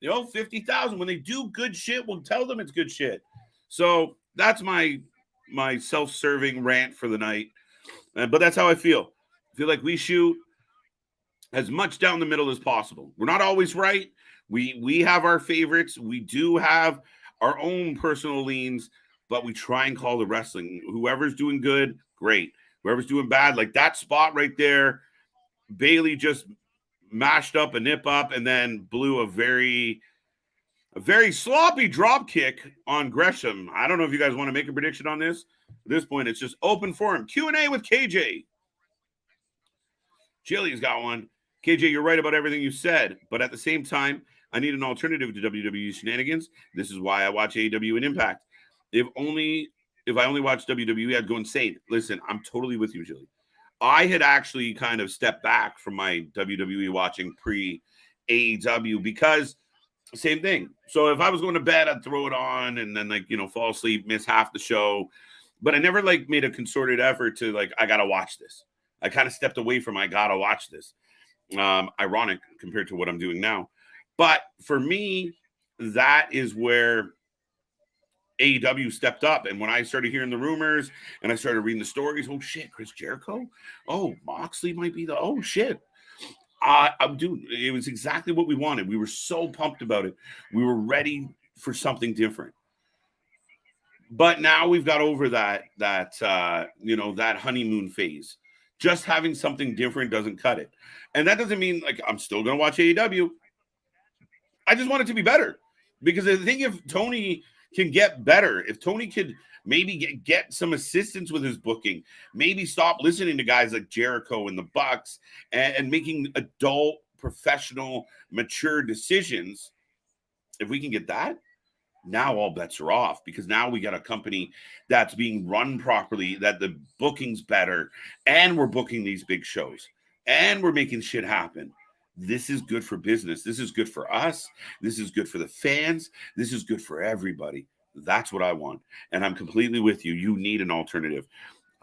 50,000. When they do good shit, we'll tell them it's good shit. So that's my self-serving rant for the night. But that's how I feel. I feel like we shoot as much down the middle as possible. We're not always right. We have our favorites. We do have our own personal leans, but we try and call the wrestling. Whoever's doing good, great. Whoever's doing bad, like that spot right there, Bailey just mashed up a nip up and then blew a very sloppy drop kick on Gresham. I don't know if you guys want to make a prediction on this. At this point, it's just open for him. Q&A with KJ. Jilly's got one. KJ, you're right about everything you said, but at the same time, I need an alternative to WWE shenanigans. This is why I watch AEW and Impact. If I only watched WWE, I'd go insane. Listen, I'm totally with you, Jilly. I had actually kind of stepped back from my WWE watching pre-AEW because same thing. So if I was going to bed, I'd throw it on and then fall asleep, miss half the show. But I never made a concerted effort to I got to watch this. I kind of stepped away from I got to watch this. Ironic compared to what I'm doing now. But for me, that is where AEW stepped up. And when I started hearing the rumors and I started reading the stories, oh shit, Chris Jericho? Oh, Moxley might be oh shit. Dude, it was exactly what we wanted. We were so pumped about it. We were ready for something different. But now we've got over that honeymoon phase. Just having something different doesn't cut it. And that doesn't mean I'm still going to watch AEW. I just want it to be better. Because I think if Tony can get better, if Tony could maybe get some assistance with his booking, maybe stop listening to guys like Jericho and the Bucks and making adult, professional, mature decisions, if we can get that, now all bets are off, because now we got a company that's being run properly, that the booking's better, and we're booking these big shows, and we're making shit happen. This is good for business. This is good for us. This is good for the fans. This is good for everybody. That's what I want. And I'm completely with you. You need an alternative.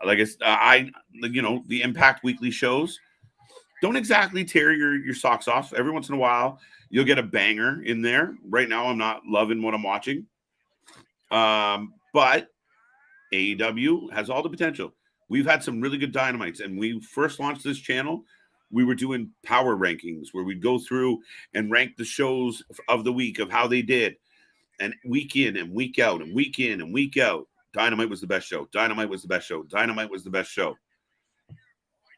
Like the Impact weekly shows don't exactly tear your socks off. Every once in a while, you'll get a banger in there. Right now, I'm not loving what I'm watching. But AEW has all the potential. We've had some really good Dynamites. And we first launched this channel, we were doing power rankings where we'd go through and rank the shows of the week of how they did. And week in and week out and week in and week out, Dynamite was the best show. Dynamite was the best show. Dynamite was the best show.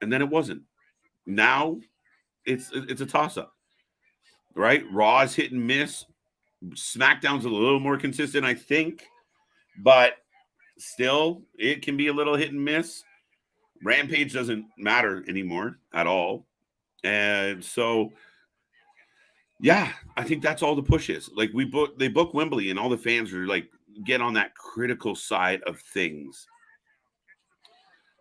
And then it wasn't. Now it's a toss-up, right? Raw is hit and miss. SmackDown's a little more consistent, I think. But still, it can be a little hit and miss. Rampage doesn't matter anymore at all. And so, yeah, I think that's all the push is. They book Wembley and all the fans are get on that critical side of things.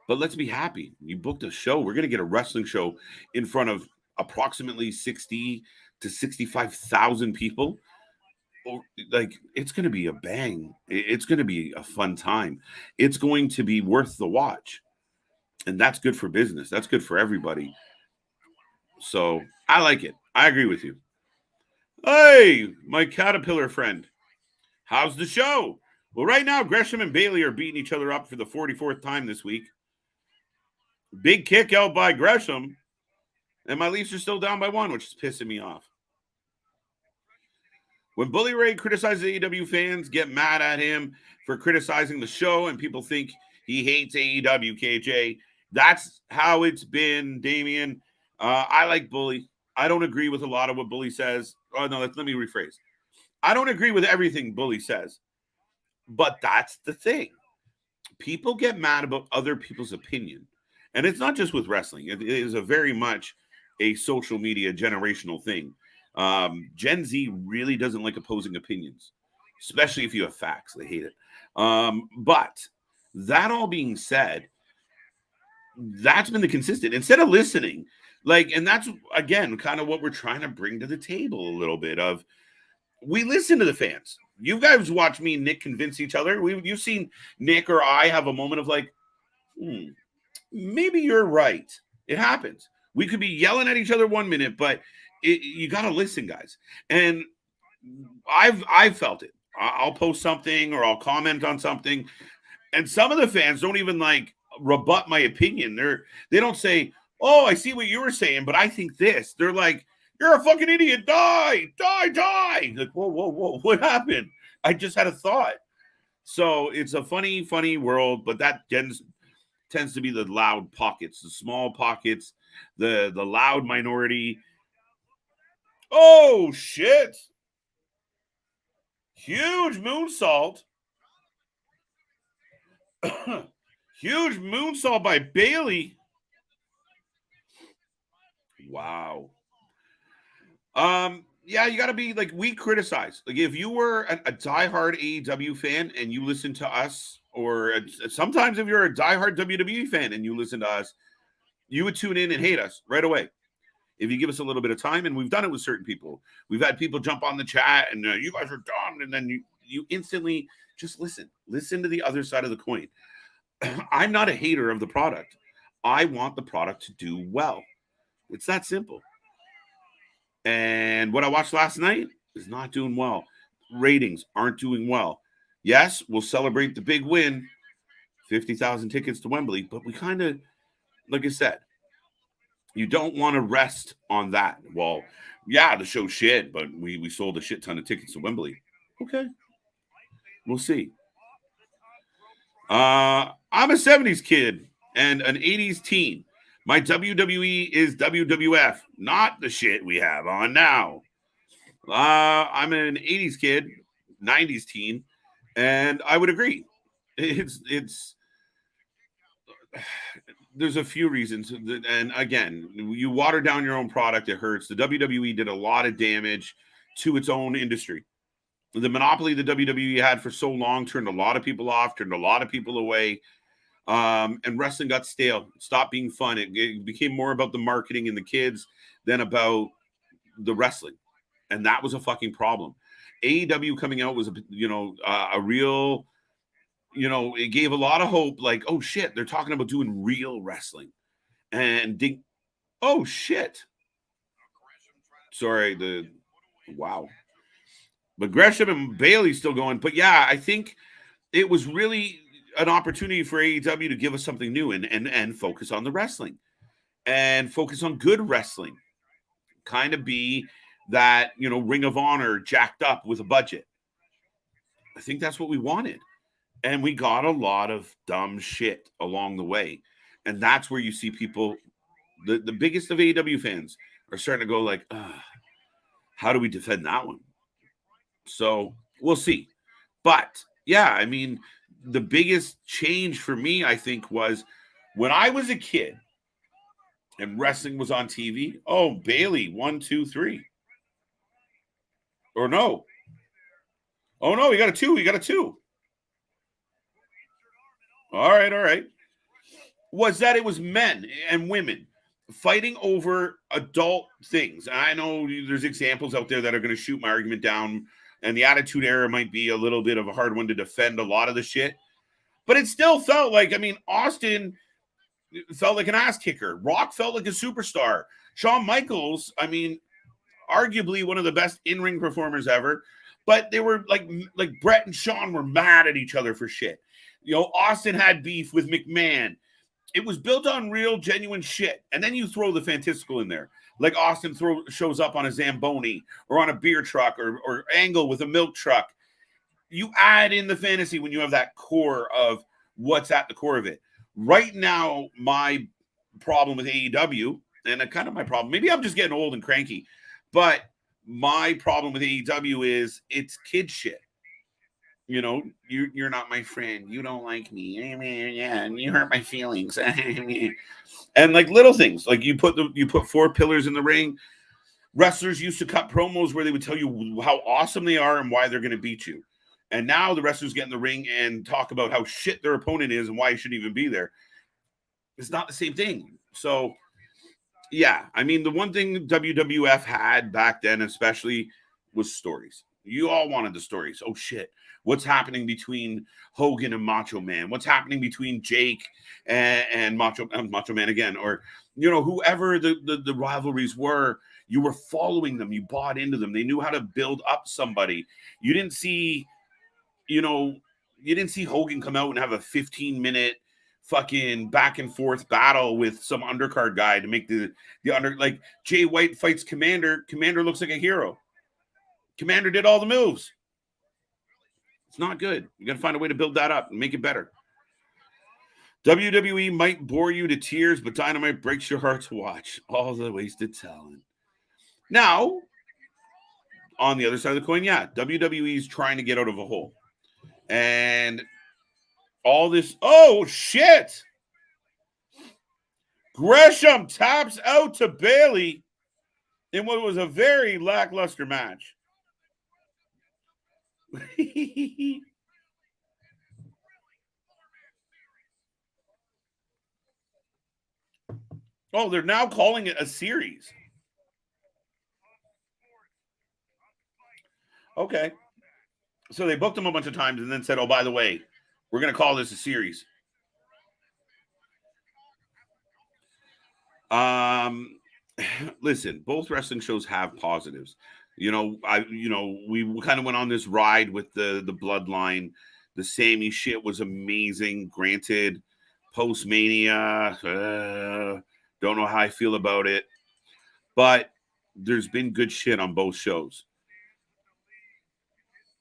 But let's be happy. You booked a show. We're going to get a wrestling show in front of approximately 60 to 65,000 people. It's going to be a bang. It's going to be a fun time. It's going to be worth the watch. And that's good for business. That's good for everybody. So I like it. I agree with you. Hey, my caterpillar friend. How's the show? Well, right now, Gresham and Bailey are beating each other up for the 44th time this week. Big kick out by Gresham. And my Leafs are still down by 1, which is pissing me off. When Bully Ray criticizes AEW fans, get mad at him for criticizing the show, and people think He hates AEW, KJ. That's how it's been, Damian. I like Bully. I don't agree with a lot of what Bully says. Oh, no, let me rephrase. I don't agree with everything Bully says. But that's the thing. People get mad about other people's opinion. And it's not just with wrestling. It is a very much a social media generational thing. Gen Z really doesn't like opposing opinions, especially if you have facts. They hate it. But that all being said, that's been the consistent. Instead of listening, and that's, again, kind of what we're trying to bring to the table a little bit of, we listen to the fans. You guys watch me and Nick convince each other. You've seen Nick or I have a moment of maybe you're right. It happens. We could be yelling at each other 1 minute, but you got to listen, guys. And I've felt it. I'll post something or I'll comment on something, and some of the fans don't even rebut my opinion. They don't say, "Oh, I see what you were saying, but I think this." They're like, "You're a fucking idiot. Die. Like, whoa. What happened? I just had a thought." So it's a funny, funny world, but that tends to be the loud pockets, the small pockets, the loud minority. Oh, shit. Huge moonsault. Huge moonsault by Bailey. Wow. Yeah, you got to be we criticize. If you were a diehard AEW fan and you listen to us, or sometimes if you're a diehard WWE fan and you listen to us, you would tune in and hate us right away. If you give us a little bit of time, and we've done it with certain people. We've had people jump on the chat and you guys are dumb, and then you instantly just listen to the other side of the coin. I'm not a hater of the product. I want the product to do well. It's that simple. And what I watched last night is not doing well. Ratings aren't doing well. Yes, we'll celebrate the big win, 50,000 tickets to Wembley, but we kind of, like I said, you don't want to rest on that. Well, yeah, the show's shit, but we sold a shit ton of tickets to Wembley. Okay. We'll see. I'm a 70s kid and an 80s teen. My WWE is WWF, not the shit we have on now. I'm an 80s kid, 90s teen, and I would agree. It's there's a few reasons, and again, you water down your own product, it hurts. The WWE did a lot of damage to its own industry. The monopoly the WWE had for so long turned a lot of people off, turned a lot of people away. And wrestling got stale, stopped being fun. It became more about the marketing and the kids than about the wrestling. And that was a fucking problem. AEW coming out was a real, it gave a lot of hope. Oh shit, they're talking about doing real wrestling. And oh shit. Sorry, wow. But Gresham and Bailey still going. But yeah, I think it was really an opportunity for AEW to give us something new and focus on the wrestling and focus on good wrestling. Kind of be that, Ring of Honor jacked up with a budget. I think that's what we wanted. And we got a lot of dumb shit along the way. And that's where you see people, the biggest of AEW fans are starting to go how do we defend that one? So we'll see. But yeah, I mean, the biggest change for me, I think, was when I was a kid and wrestling was on TV. Oh, Bailey, 1, 2, 3. Or no. Oh, no, we got a 2. All right. Was that it was men and women fighting over adult things. I know there's examples out there that are going to shoot my argument down, and the Attitude Era might be a little bit of a hard one to defend a lot of the shit. But it still felt Austin felt like an ass kicker. Rock felt like a superstar. Shawn Michaels, arguably one of the best in-ring performers ever. But they were like Brett and Shawn were mad at each other for shit. Austin had beef with McMahon. It was built on real, genuine shit. And then you throw the fantastical in there. Like Austin shows up on a Zamboni or on a beer truck or Angle with a milk truck. You add in the fantasy when you have that core of what's at the core of it. Right now, my problem with AEW, and kind of my problem, maybe I'm just getting old and cranky, but my problem with AEW is it's kid shit. You know, you're not my friend. You don't like me. Yeah, and you hurt my feelings. And like little things, like you put 4 pillars in the ring. Wrestlers used to cut promos where they would tell you how awesome they are and why they're going to beat you. And now the wrestlers get in the ring and talk about how shit their opponent is and why he shouldn't even be there. It's not the same thing. So, yeah, I mean, the one thing WWF had back then, especially, was stories. You all wanted the stories. Oh, shit. What's happening between Hogan and Macho Man? What's happening between Jake and Macho Man again? Or, you know, whoever the rivalries were, you were following them. You bought into them. They knew how to build up somebody. You didn't see Hogan come out and have a 15-minute fucking back and forth battle with some undercard guy to make the like Jay White fights Commander. Commander looks like a hero. Commander did all the moves. It's not good. You got to find a way to build that up and make it better. WWE might bore you to tears, but Dynamite breaks your heart to watch. All the wasted talent. Now, on the other side of the coin, yeah, WWE is trying to get out of a hole. And all this, oh, shit. Gresham taps out to Bayley in what was a very lackluster match. Oh, they're now calling it a series. Okay. So they booked him a bunch of times and then said, oh, by the way, we're going to call this a series. Listen, both wrestling shows have positives. We kind of went on this ride with the Bloodline. The Sammy shit was amazing. Granted, post-Mania, don't know how I feel about it. But there's been good shit on both shows.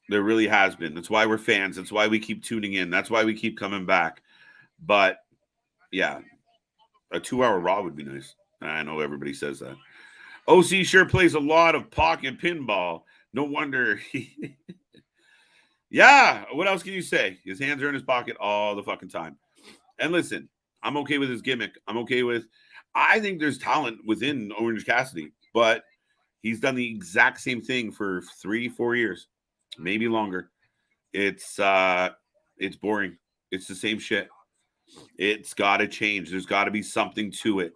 There really has been. That's why we're fans. That's why we keep tuning in. That's why we keep coming back. But, yeah, a 2-hour Raw would be nice. I know everybody says that. OC sure plays a lot of pocket pinball. No wonder. Yeah, what else can you say? His hands are in his pocket all the fucking time. And listen, I'm okay with his gimmick. I think there's talent within Orange Cassidy, but he's done the exact same thing for 3-4 years, maybe longer. It's boring. It's the same shit. It's got to change. There's got to be something to it.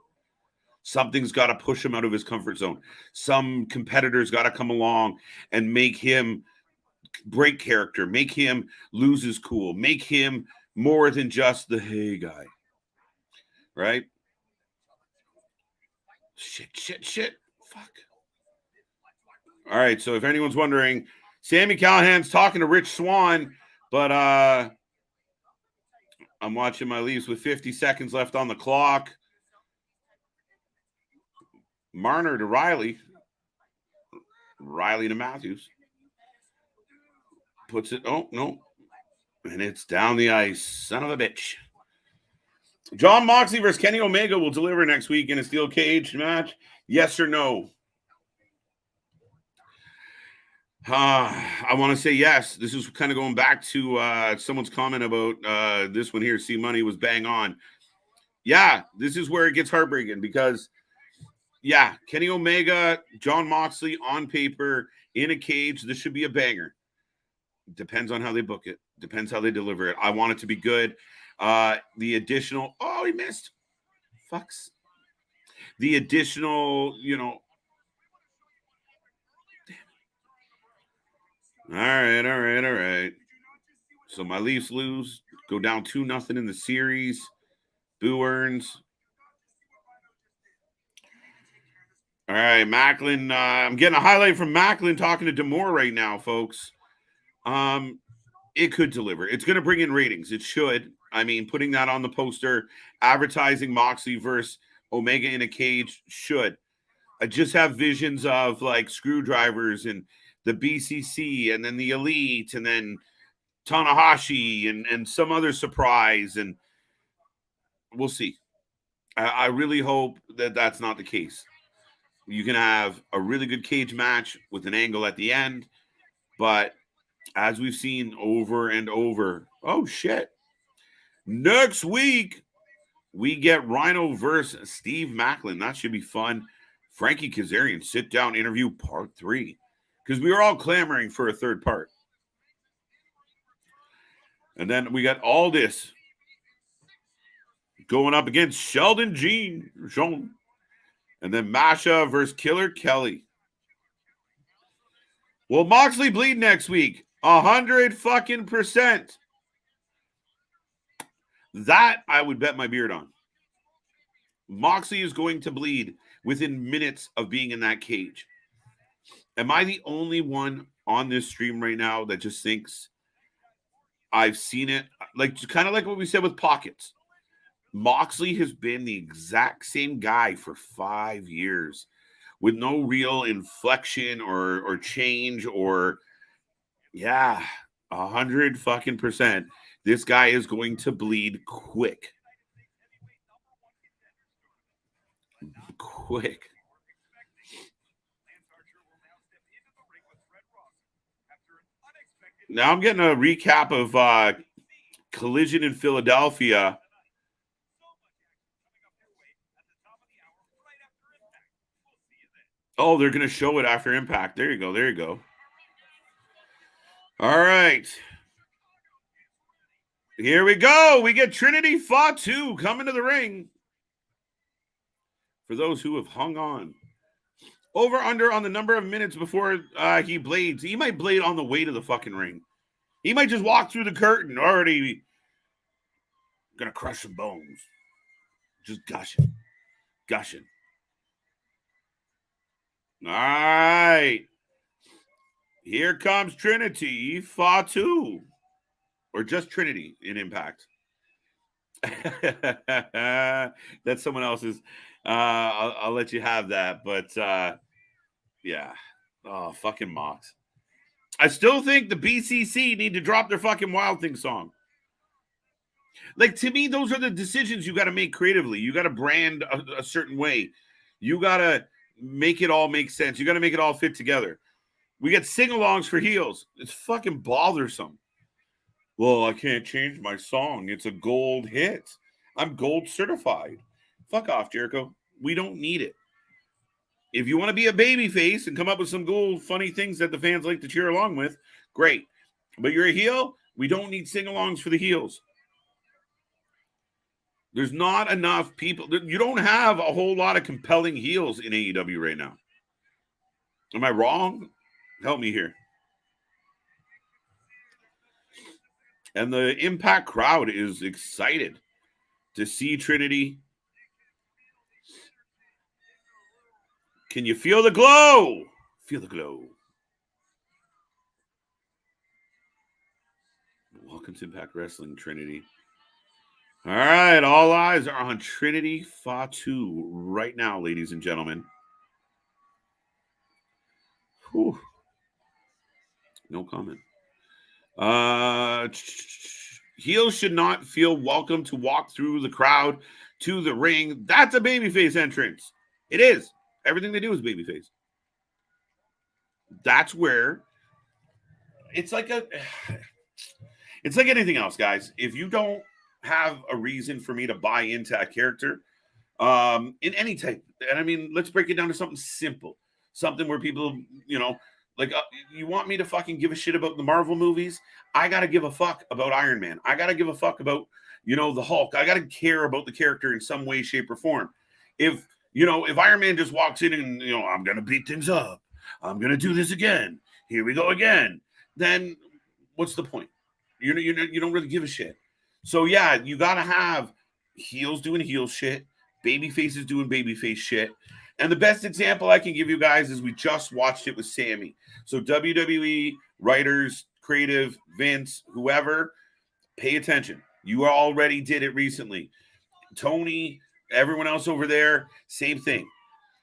Something's got to push him out of his comfort zone. Some competitors got to come along and make him break character, make him lose his cool, make him more than just the hey guy. Right? Shit. Fuck. All right, so if anyone's wondering, Sami Callahan's talking to Rich Swann, but I'm watching my Leafs with 50 seconds left on the clock. Marner to Riley. Riley to Matthews. Puts it. Oh, no. And it's down the ice. Son of a bitch. John Moxley versus Kenny Omega will deliver next week in a steel cage match. Yes or no? I want to say yes. This is kind of going back to someone's comment about this one here. C Money was bang on. Yeah, this is where it gets heartbreaking because yeah, Kenny Omega, John Moxley on paper in a cage. This should be a banger. Depends on how they book it. Depends how they deliver it. I want it to be good. The additional, oh, he missed. Fucks. The additional, All right. So my Leafs lose, go down 2-0 in the series. Boo Earns. All right, Macklin. I'm getting a highlight from Macklin talking to D'Amore right now, folks. It could deliver. It's going to bring in ratings. It should. I mean, putting that on the poster, advertising Moxley versus Omega in a cage should. I just have visions of like Screwdrivers and the BCC and then the Elite and then Tanahashi and some other surprise, and we'll see. I really hope that that's not the case. You can have a really good cage match with an angle at the end, but as we've seen over and over, oh shit. Next week, we get Rhino versus Steve Macklin. That should be fun. Frankie Kazarian sit-down interview part 3. Because we were all clamoring for a third part. And then we got Aldis going up against Sheldon Jean. And then Masha versus Killer Kelly. Will Moxley bleed next week? 100% That I would bet my beard on. Moxley is going to bleed within minutes of being in that cage. Am I the only one on this stream right now that just thinks I've seen it? Like, kind of like what we said with Pockets. Moxley has been the exact same guy for 5 years with no real inflection or change or, 100% This guy is going to bleed quick. Now I'm getting a recap of Collision in Philadelphia. Oh, they're going to show it after Impact. There you go. All right. Here we go. We get Trinity Fatu coming to the ring. For those who have hung on. Over under on the number of minutes before he blades. He might blade on the way to the fucking ring. He might just walk through the curtain already gonna crush some bones. Just gushing. All right. Here comes Trinity Fatu. Or just Trinity in Impact. That's someone else's. I'll let you have that. But yeah. Oh, fucking Mox. I still think the BCC need to drop their fucking Wild Thing song. Like, to me, those are the decisions you got to make creatively. You got to brand a certain way. You got to make it all make sense. You got to make it all fit together. We get sing-alongs for heels. It's fucking bothersome. Well, I can't change my song. It's a gold hit. I'm gold certified. Fuck off, Jericho. We don't need it. If you want to be a babyface and come up with some cool, funny things that the fans like to cheer along with, great. But you're a heel, we don't need sing-alongs for the heels. There's not enough people. You don't have a whole lot of compelling heels in AEW right now. Am I wrong? Help me here. And the Impact crowd is excited to see Trinity. Can you feel the glow? Feel the glow. Welcome to Impact Wrestling, Trinity. All right, all eyes are on Trinity Fatu right now, ladies and gentlemen. Whew. No comment. Heels should not feel welcome to walk through the crowd to the ring. That's a babyface entrance. It is. Everything they do is babyface. That's where it's like anything else, guys. If you don't have a reason for me to buy into a character, in any type, and I mean, let's break it down to something simple, something where people, like, you want me to fucking give a shit about the Marvel movies? I got to give a fuck about Iron Man. I got to give a fuck about, the Hulk. I got to care about the character in some way, shape, or form. If Iron Man just walks in and, I'm going to beat things up, I'm going to do this again, here we go again, then what's the point? You don't really give a shit. So, yeah, you got to have heels doing heel shit, baby faces doing babyface shit. And the best example I can give you guys is we just watched it with Sammy. So WWE, writers, creative, Vince, whoever, pay attention. You already did it recently. Tony, everyone else over there, same thing.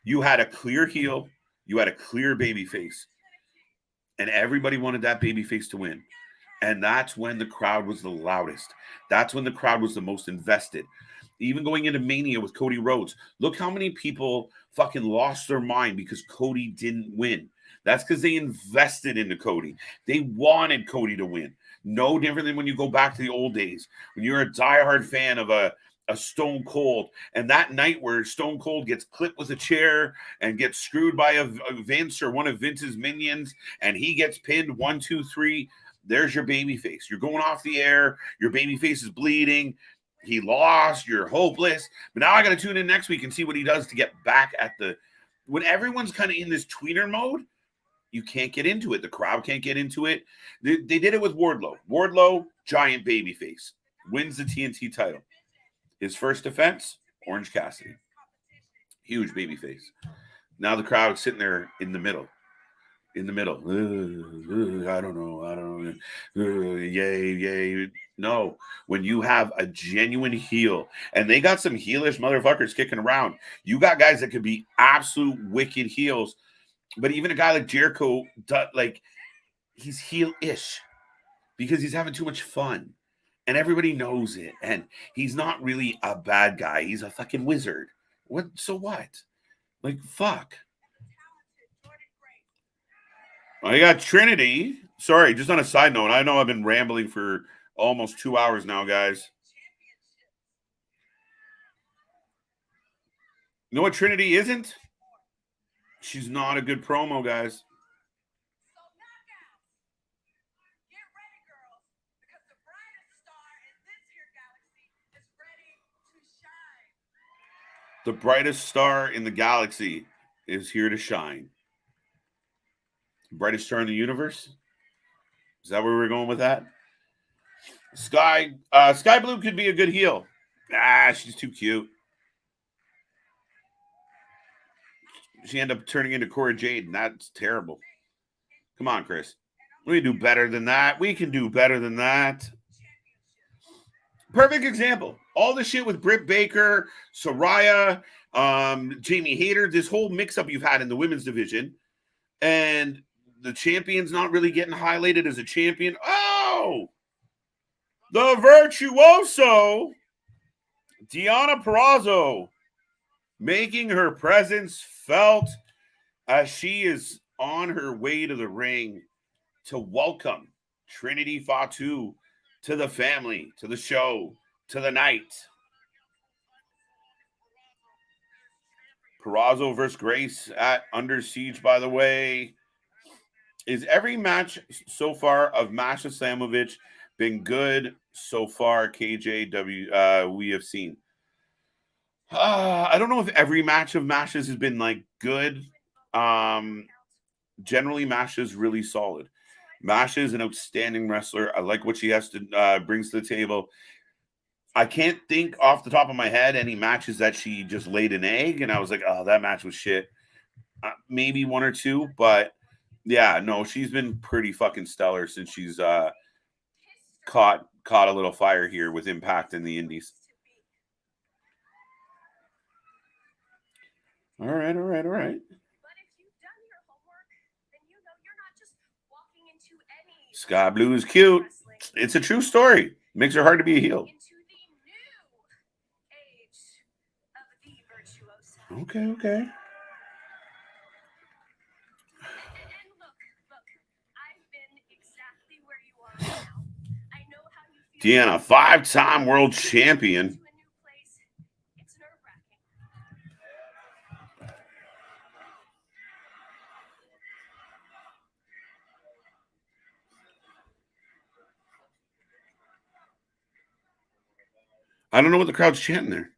You had a clear heel. You had a clear babyface. And everybody wanted that babyface to win. And that's when the crowd was the loudest. That's when the crowd was the most invested. Even going into Mania with Cody Rhodes, look how many people fucking lost their mind because Cody didn't win. That's because they invested into Cody. They wanted Cody to win. No different than when you go back to the old days, when you're a diehard fan of a Stone Cold, and that night where Stone Cold gets clipped with a chair and gets screwed by a Vince or one of Vince's minions, and he gets pinned 1, 2, 3. There's your baby face. You're going off the air. Your baby face is bleeding. He lost. You're hopeless. But now I got to tune in next week and see what he does to get back at the. When everyone's kind of in this tweener mode, you can't get into it. The crowd can't get into it. They did it with Wardlow. Wardlow, giant baby face, wins the TNT title. His first defense, Orange Cassidy. Huge baby face. Now the crowd's sitting there in the middle. I don't know. Yay. No, when you have a genuine heel, and they got some heelish motherfuckers kicking around. You got guys that could be absolute wicked heels, but even a guy like Jericho, like, he's heel-ish because he's having too much fun, and everybody knows it. And he's not really a bad guy. He's a fucking wizard. What? So what? Like, fuck. I got Trinity. Sorry, just on a side note, I know I've been rambling for almost 2 hours now, guys. You know what Trinity isn't? She's not a good promo, guys. The brightest star in the galaxy is here to shine. Brightest star in the universe? Is that where we're going with that? Sky Blue could be a good heel. She's too cute. She ended up turning into Cora Jade, and that's terrible. Come on, Chris. We can do better than that. We can do better than that. Perfect example. All the shit with Britt Baker, Saraya, Jamie Hayter, this whole mix-up you've had in the women's division, and the champion's not really getting highlighted as a champion. Oh! The virtuoso, Deonna Purrazzo, making her presence felt as she is on her way to the ring to welcome Trinity Fatu to the family, to the show, to the night. Purrazzo versus Grace at Under Siege, by the way. Is every match so far of Masha Slamovich been good so far, KJW, we have seen? I don't know if every match of Masha's has been, like, good. Generally, Masha's really solid. Masha is an outstanding wrestler. I like what she has to brings to the table. I can't think off the top of my head any matches that she just laid an egg, and I was like, oh, that match was shit. Maybe one or two, but yeah, no, she's been pretty fucking stellar since she's caught a little fire here with Impact in the Indies. All right. Sky Blue is cute. It's a true story. Makes her hard to be a heel. Okay. Deonna, 5-time world champion. I don't know what the crowd's chanting there.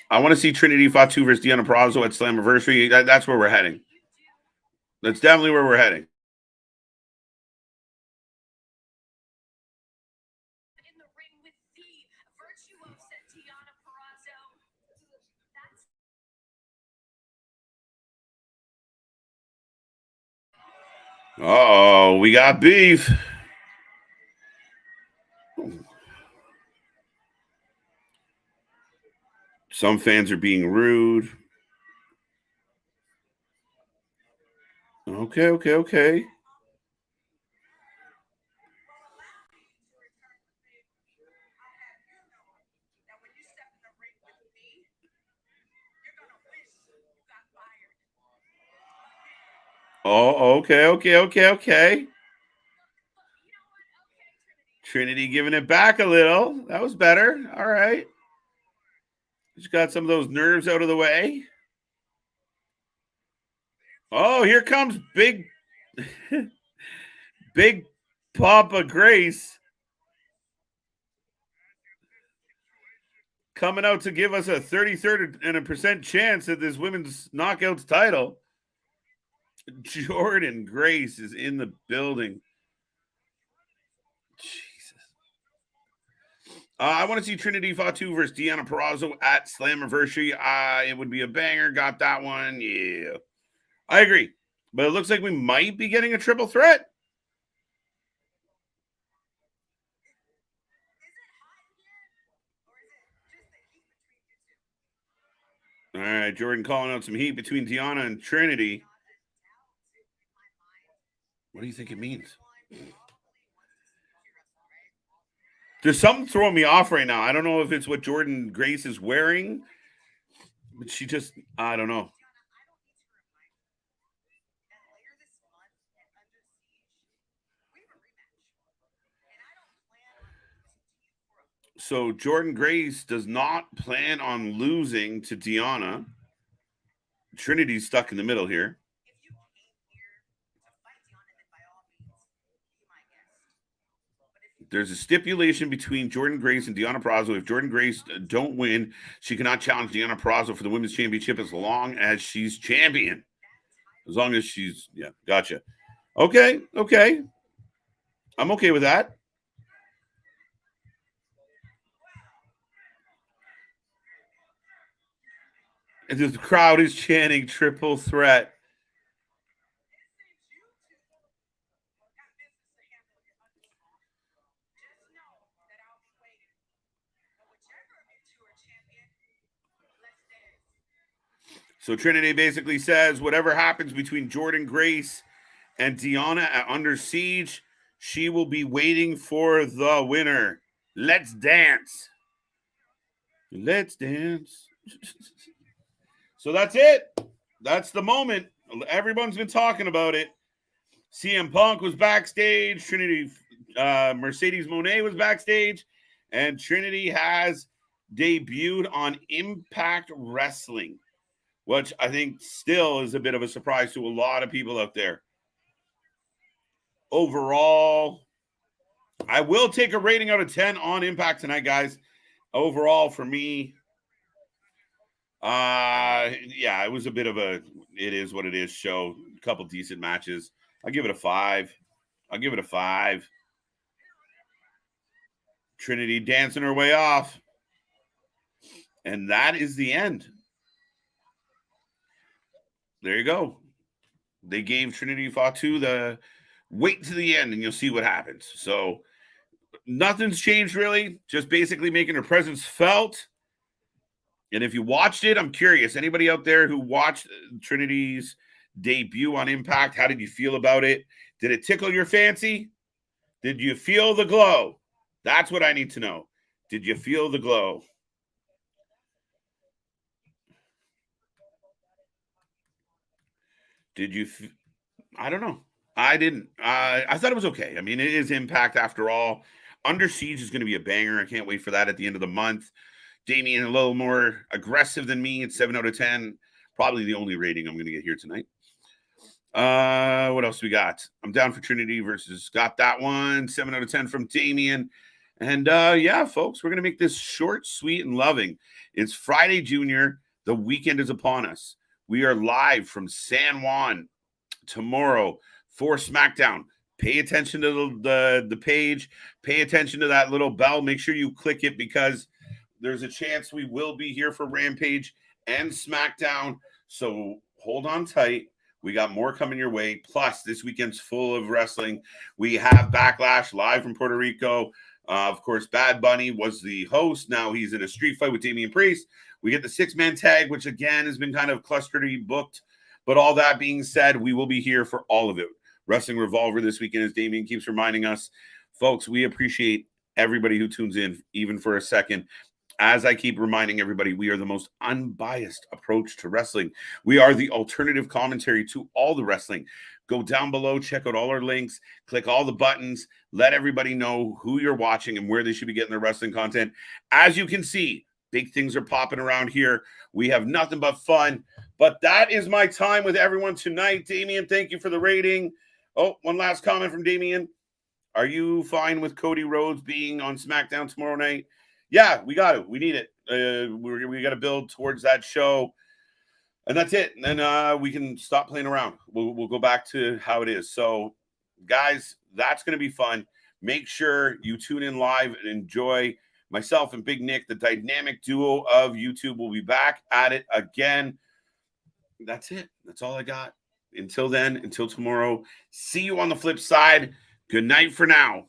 I want to see Trinity Fatu versus Deonna Purrazzo at Slammiversary. That's where we're heading. That's definitely where we're heading. Oh, we got beef. Some fans are being rude. Okay. Oh, okay. Trinity giving it back a little. That was better. All right. Just got some of those nerves out of the way. Oh, here comes big Papa Grace coming out to give us a 33% chance at this women's knockouts title. Jordan Grace is in the building. Jesus. I want to see Trinity Fatu versus Deonna Purrazzo at Slammiversary. It would be a banger. Got that one. Yeah. I agree. But it looks like we might be getting a triple threat. All right, Jordan calling out some heat between Deonna and Trinity. What do you think it means? There's something throwing me off right now. I don't know if it's what Jordan Grace is wearing, but she just, I don't know. So Jordan Grace does not plan on losing to Deonna. Trinity's stuck in the middle here. There's a stipulation between Jordan Grace and Deonna Purrazzo. If Jordan Grace don't win, she cannot challenge Deonna Purrazzo for the women's championship as long as she's champion. As long as she's, yeah, gotcha. Okay. I'm okay with that. And the crowd is chanting triple threat. So Trinity basically says whatever happens between Jordan Grace and Deonna at Under Siege, she will be waiting for the winner. Let's dance. Let's dance. So that's it. That's the moment. Everyone's been talking about it. CM Punk was backstage. Trinity, Mercedes Moné was backstage. And Trinity has debuted on Impact Wrestling, which I think still is a bit of a surprise to a lot of people out there. Overall, I will take a rating out of 10 on Impact tonight, guys. Overall, for me, yeah, it was a bit of a it is what it is show. A couple decent matches. I'll give it a 5. Trinity dancing her way off. And that is the end. There you go. They gave Trinity Fatu the wait to the end and you'll see what happens. So nothing's changed really. Just basically making her presence felt. And if you watched it, I'm curious. Anybody out there who watched Trinity's debut on Impact, how did you feel about it? Did it tickle your fancy? Did you feel the glow? That's what I need to know. Did you feel the glow? Did you? I don't know. I didn't. I thought it was okay. I mean, it is Impact after all. Under Siege is going to be a banger. I can't wait for that at the end of the month. Damien a little more aggressive than me at 7 out of 10. Probably the only rating I'm going to get here tonight. What else we got? I'm down for Trinity versus got that one. 7 out of 10 from Damien. And yeah, folks, we're going to make this short, sweet, and loving. It's Friday, Junior. The weekend is upon us. We are live from San Juan tomorrow for SmackDown. Pay attention to the page. Pay attention to that little bell. Make sure you click it because there's a chance we will be here for Rampage and SmackDown. So hold on tight. We got more coming your way. Plus, this weekend's full of wrestling. We have Backlash live from Puerto Rico. Of course, Bad Bunny was the host. Now he's in a street fight with Damian Priest. We get the 6-man tag, which again has been kind of clustery booked. But all that being said, we will be here for all of it. Wrestling Revolver this weekend, as Damian keeps reminding us. Folks, we appreciate everybody who tunes in, even for a second. As I keep reminding everybody, we are the most unbiased approach to wrestling. We are the alternative commentary to all the wrestling. Go down below, check out all our links, click all the buttons, let everybody know who you're watching and where they should be getting their wrestling content. As you can see, big things are popping around here. We have nothing but fun. But that is my time with everyone tonight. Damien, thank you for the rating. Oh, one last comment from Damien. Are you fine with Cody Rhodes being on SmackDown tomorrow night? Yeah, we got it. We need it. We got to build towards that show. And that's it. And then we can stop playing around. We'll go back to how it is. So, guys, that's going to be fun. Make sure you tune in live and enjoy. Myself and Big Nick, the dynamic duo of YouTube, will be back at it again. That's it. That's all I got. Until then, until tomorrow, see you on the flip side. Good night for now.